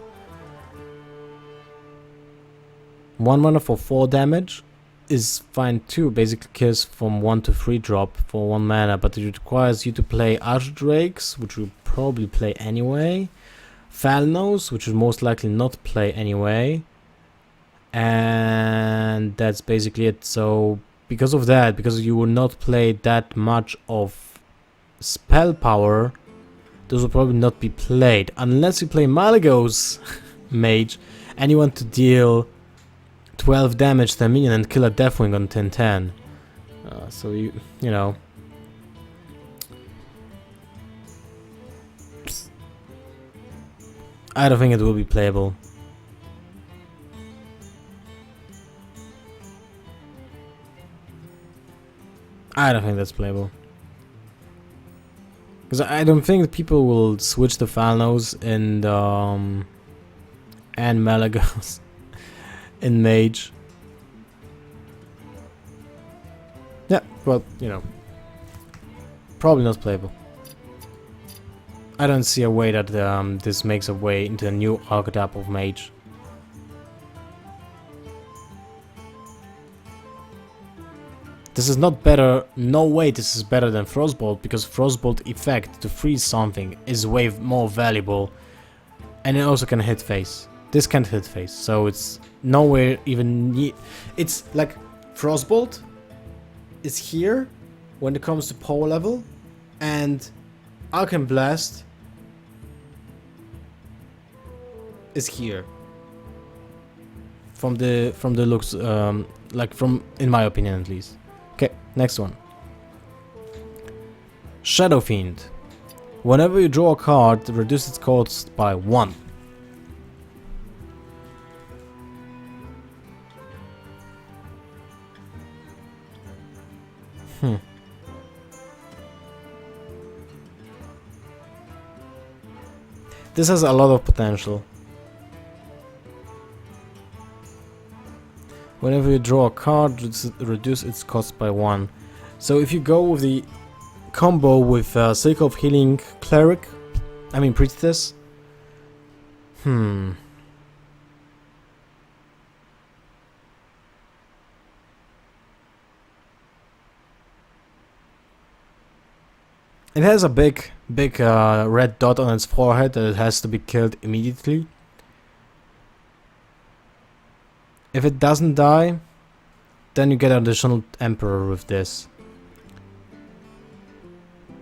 1 mana for 4 damage is fine too. Basically kills from 1 to 3 drop for 1 mana, but it requires you to play Archdrakes, which you'll probably play anyway. Falnos, which you'll most likely not play anyway. And that's basically it. So because of that, because you will not play that much of spell power, those will probably not be played unless you play Malygos Mage and you want to deal 12 damage to a minion and kill a Deathwing on 10/10. So you know. I don't think it will be playable. I don't think that's playable. Because I don't think people will switch to Falnos and Malygos in Mage. Yeah, well, you know, probably not playable. I don't see a way that this makes a way into a new archetype of Mage. This is not better, no way this is better than Frostbolt, because Frostbolt effect to freeze something is way more valuable, and it also can hit face. This can't hit face, so it's nowhere even it's like Frostbolt is here when it comes to power level, and Arcane Blast is here from the looks, like from, in my opinion at least. Okay, next one. Shadow Fiend. Whenever you draw a card, reduce its cost by 1. This has a lot of potential. Whenever you draw a card, reduce its cost by 1. So if you go with the combo with Circle of Healing Cleric, I mean Priestess. It has a big red dot on its forehead that it has to be killed immediately. If it doesn't die, then you get an additional Emperor with this.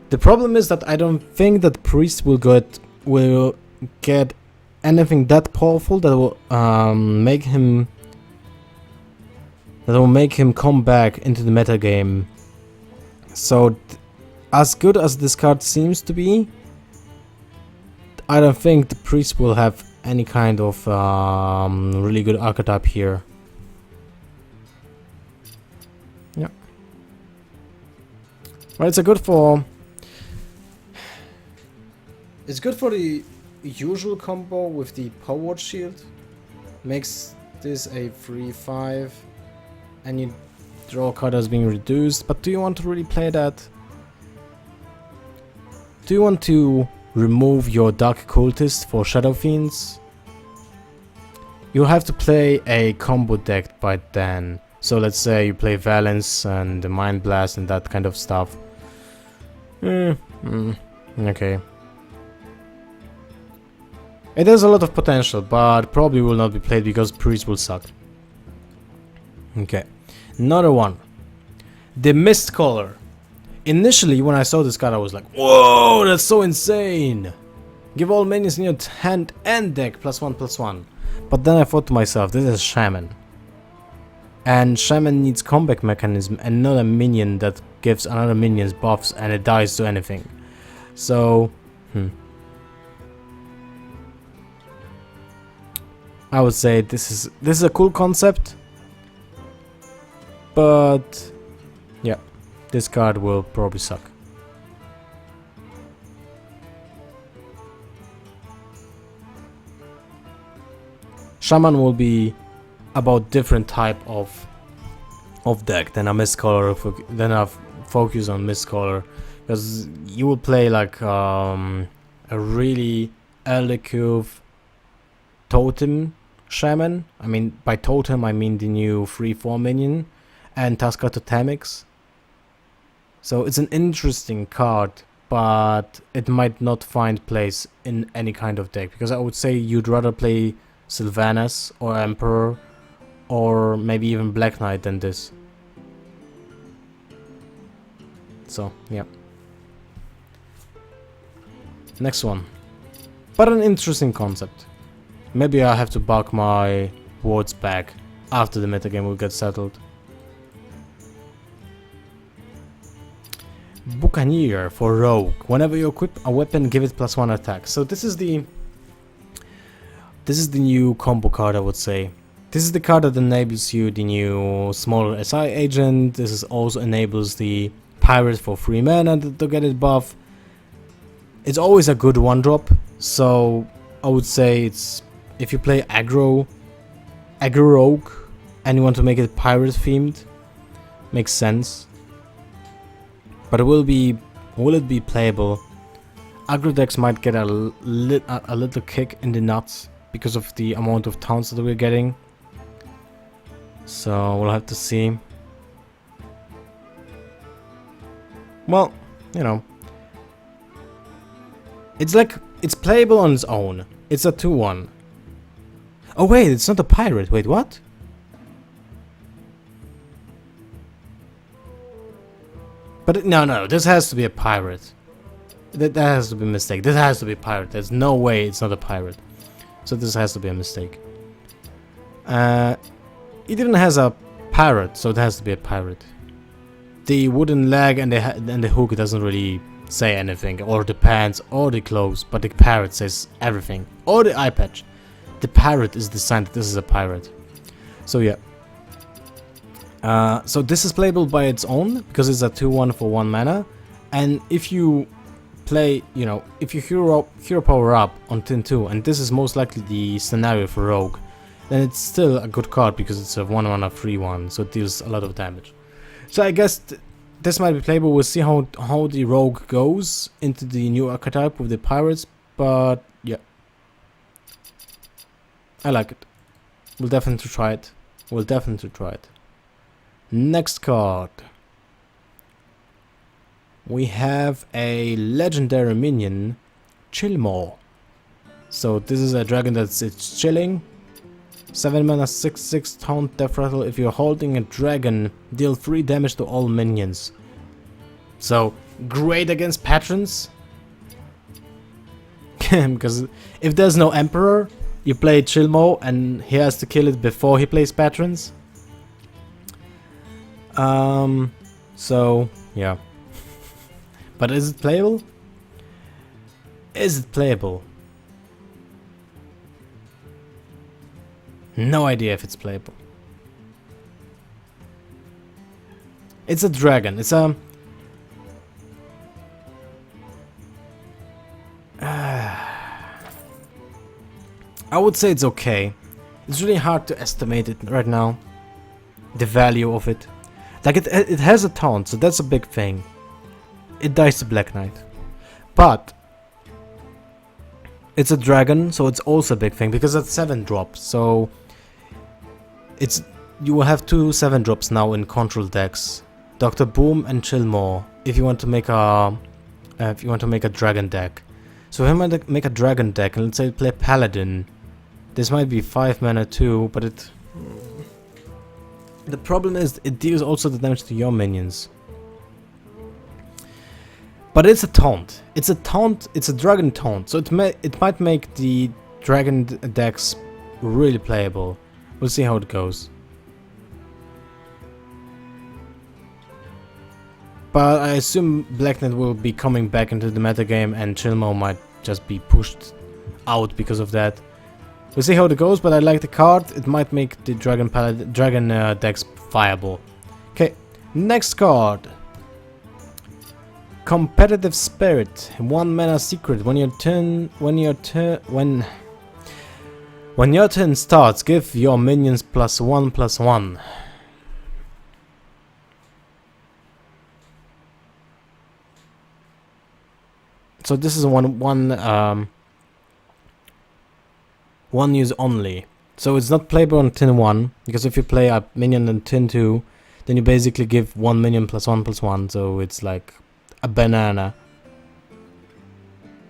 The problem is that I don't think that Priest will get anything that powerful that will make him come back into the meta game. So as good as this card seems to be, I don't think the Priest will have any kind of really good archetype here. Yeah. Well, it's good for the usual combo with the Power Shield. Makes this a 3/5, and you draw a card as being reduced. But do you want to really play that? Do you want to remove your Dark Cultist for Shadow Fiends? You'll have to play a combo deck by then. So let's say you play Valence and the Mind Blast and that kind of stuff. Okay. It has a lot of potential, but probably will not be played because Priest will suck. Okay. Another one. The Mist Caller. Initially, when I saw this card, I was like, whoa, that's so insane! Give all minions in your hand and deck +1/+1. But then I thought to myself, this is Shaman. And Shaman needs comeback mechanism and not a minion that gives another minion's buffs and it dies to anything. So, I would say this is a cool concept. But yeah, this card will probably suck. Shaman will be about different type of deck than a Mistcaller. Then I focus on Mistcaller because you will play like a really early curve totem Shaman. I mean, by totem I mean the new 3/4 minion and Tusker Totemics. So it's an interesting card, but it might not find place in any kind of deck, because I would say you'd rather play Sylvanas or Emperor or maybe even Black Knight than this. So yeah. Next one. But an interesting concept. Maybe I have to bulk my wards back after the metagame will get settled. Buccaneer for Rogue. Whenever you equip a weapon, give it +1 attack. So this is the new combo card, I would say. This is the card that enables you the new smaller SI agent. This is also enables the pirate for 3 mana to get it buff. It's always a good 1-drop. So I would say it's, if you play aggro rogue and you want to make it pirate themed, makes sense. But will it be playable? Aggro decks might get a little kick in the nuts because of the amount of taunts that we're getting. So we'll have to see. Well, you know, it's playable on its own. It's a 2/1. Oh wait, it's not a pirate. Wait, what? But no, this has to be a pirate. That has to be a mistake. This has to be a pirate. There's no way it's not a pirate. So this has to be a mistake. It even has a parrot, so it has to be a pirate. The wooden leg and the hook doesn't really say anything, or the pants, or the clothes, but the parrot says everything. Or the eye patch. The parrot is the sign that this is a pirate. So yeah. So this is playable by its own, because it's a 2/1 for 1 mana. And if you play, you know, if you hero power up on turn 2, and this is most likely the scenario for Rogue, then it's still a good card because it's a 1/1 3/1, so it deals a lot of damage. So I guess this might be playable. We'll see how the Rogue goes into the new archetype with the pirates, but yeah, I like it. We'll definitely try it. Next card. We have a legendary minion, Chillmaw. So this is a dragon it's chilling. 7 mana, 6/6 taunt, death rattle. If you're holding a dragon, deal 3 damage to all minions. So great against patrons. Because if there's no Emperor, you play Chillmaw and he has to kill it before he plays patrons. So yeah. But is it playable? Is it playable? No idea if it's playable. It's a dragon. It's a... I would say it's okay. It's really hard to estimate it right now. The value of it. Like it has a taunt, so that's a big thing. It dies to Black Knight. But it's a dragon, so it's also a big thing because it's 7 drops. So it's you will have two 7-drops now in control decks, Dr. Boom and Chillmore, if you want to make a dragon deck. So if I want to make a dragon deck and let's say play Paladin, this might be 5 mana too, but the problem is it deals also the damage to your minions. But it's a taunt. It's a taunt. It's a dragon taunt. So it might make the dragon decks really playable. We'll see how it goes. But I assume Blacknet will be coming back into the metagame and Chillmo might just be pushed out because of that. We'll see how it goes, but I like the card. It might make the dragon decks viable. Okay, next card. Competitive Spirit, 1 mana secret. When your turn starts, give your minions +1/+1. So this is one use only. So it's not playable on turn 1, because if you play a minion on turn 2, then you basically give 1 minion +1/+1. So it's like a banana.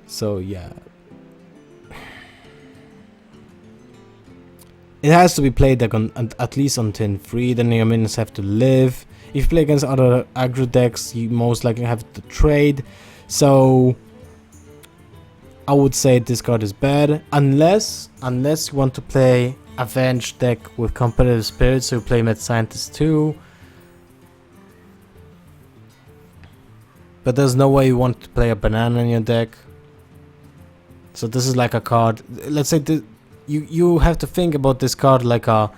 So yeah, it has to be played like at least on turn 3. Then your minions have to live. If you play against other aggro decks, you most likely have to trade. So I would say this card is bad, unless you want to play Avenge deck with Competitive Spirit, so you play Mad Scientist 2. But there's no way you want to play a banana in your deck. So this is like a card. Let's say you have to think about this card like a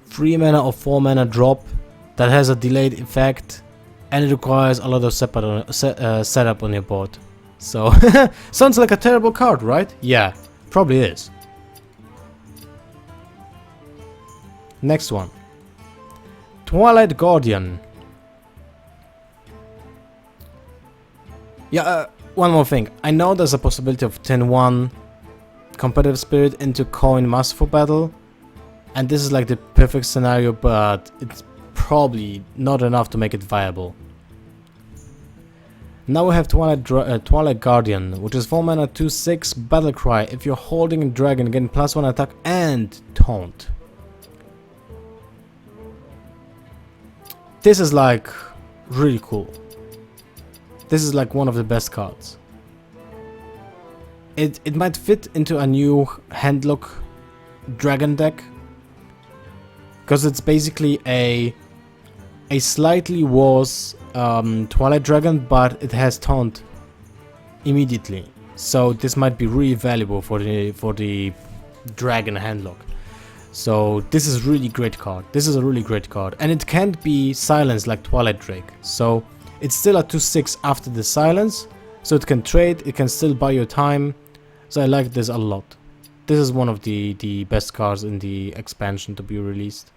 3 mana or 4 mana drop that has a delayed effect, and it requires a lot of setup on your board. So sounds like a terrible card, right? Yeah, probably is. Next one, Twilight Guardian. Yeah, one more thing. I know there's a possibility of 10-1 Competitive Spirit into Coin Masterful Battle, and this is like the perfect scenario, but it's probably not enough to make it viable. Now we have Twilight Guardian, which is 4 mana 2/6 Battle Cry. If you're holding a dragon, getting +1 attack and taunt. This is like really cool. This is like one of the best cards. It might fit into a new Handlock dragon deck, because it's basically a slightly worse Twilight Dragon, but it has taunt immediately. So this might be really valuable for the dragon Handlock. So this is really great card. This is a really great card, and it can't be silenced like Twilight Drake. So it's still a 2/6 after the silence, so it can trade, it can still buy your time. So I like this a lot. This is one of the best cards in the expansion to be released.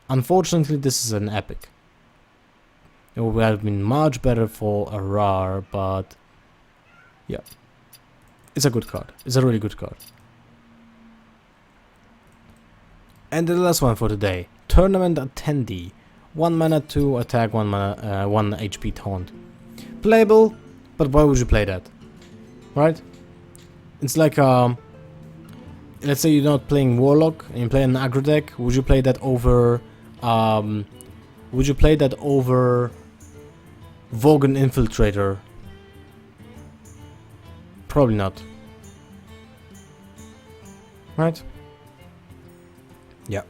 Unfortunately, this is an epic. It would have been much better for a rare, but yeah, it's a good card. It's a really good card. And the last one for today, Tournament Attendee. 1 mana 2 attack, 1 mana 1 HP taunt. Playable, but why would you play that? Right? It's like let's say you're not playing Warlock and you play an aggro deck. Would you play that over Vogan Infiltrator? Probably not. Right? Yeah.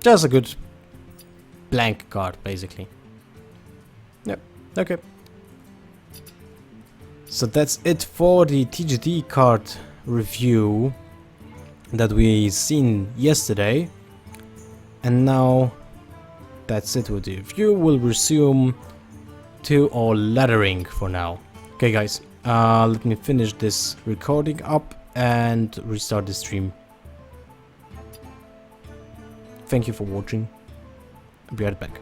Just a good blank card, basically. Yep, okay. So that's it for the TGT card review that we seen yesterday. And now that's it with the review. We'll resume to our laddering for now. Okay guys, let me finish this recording up and restart the stream. Thank you for watching. I'll be right back.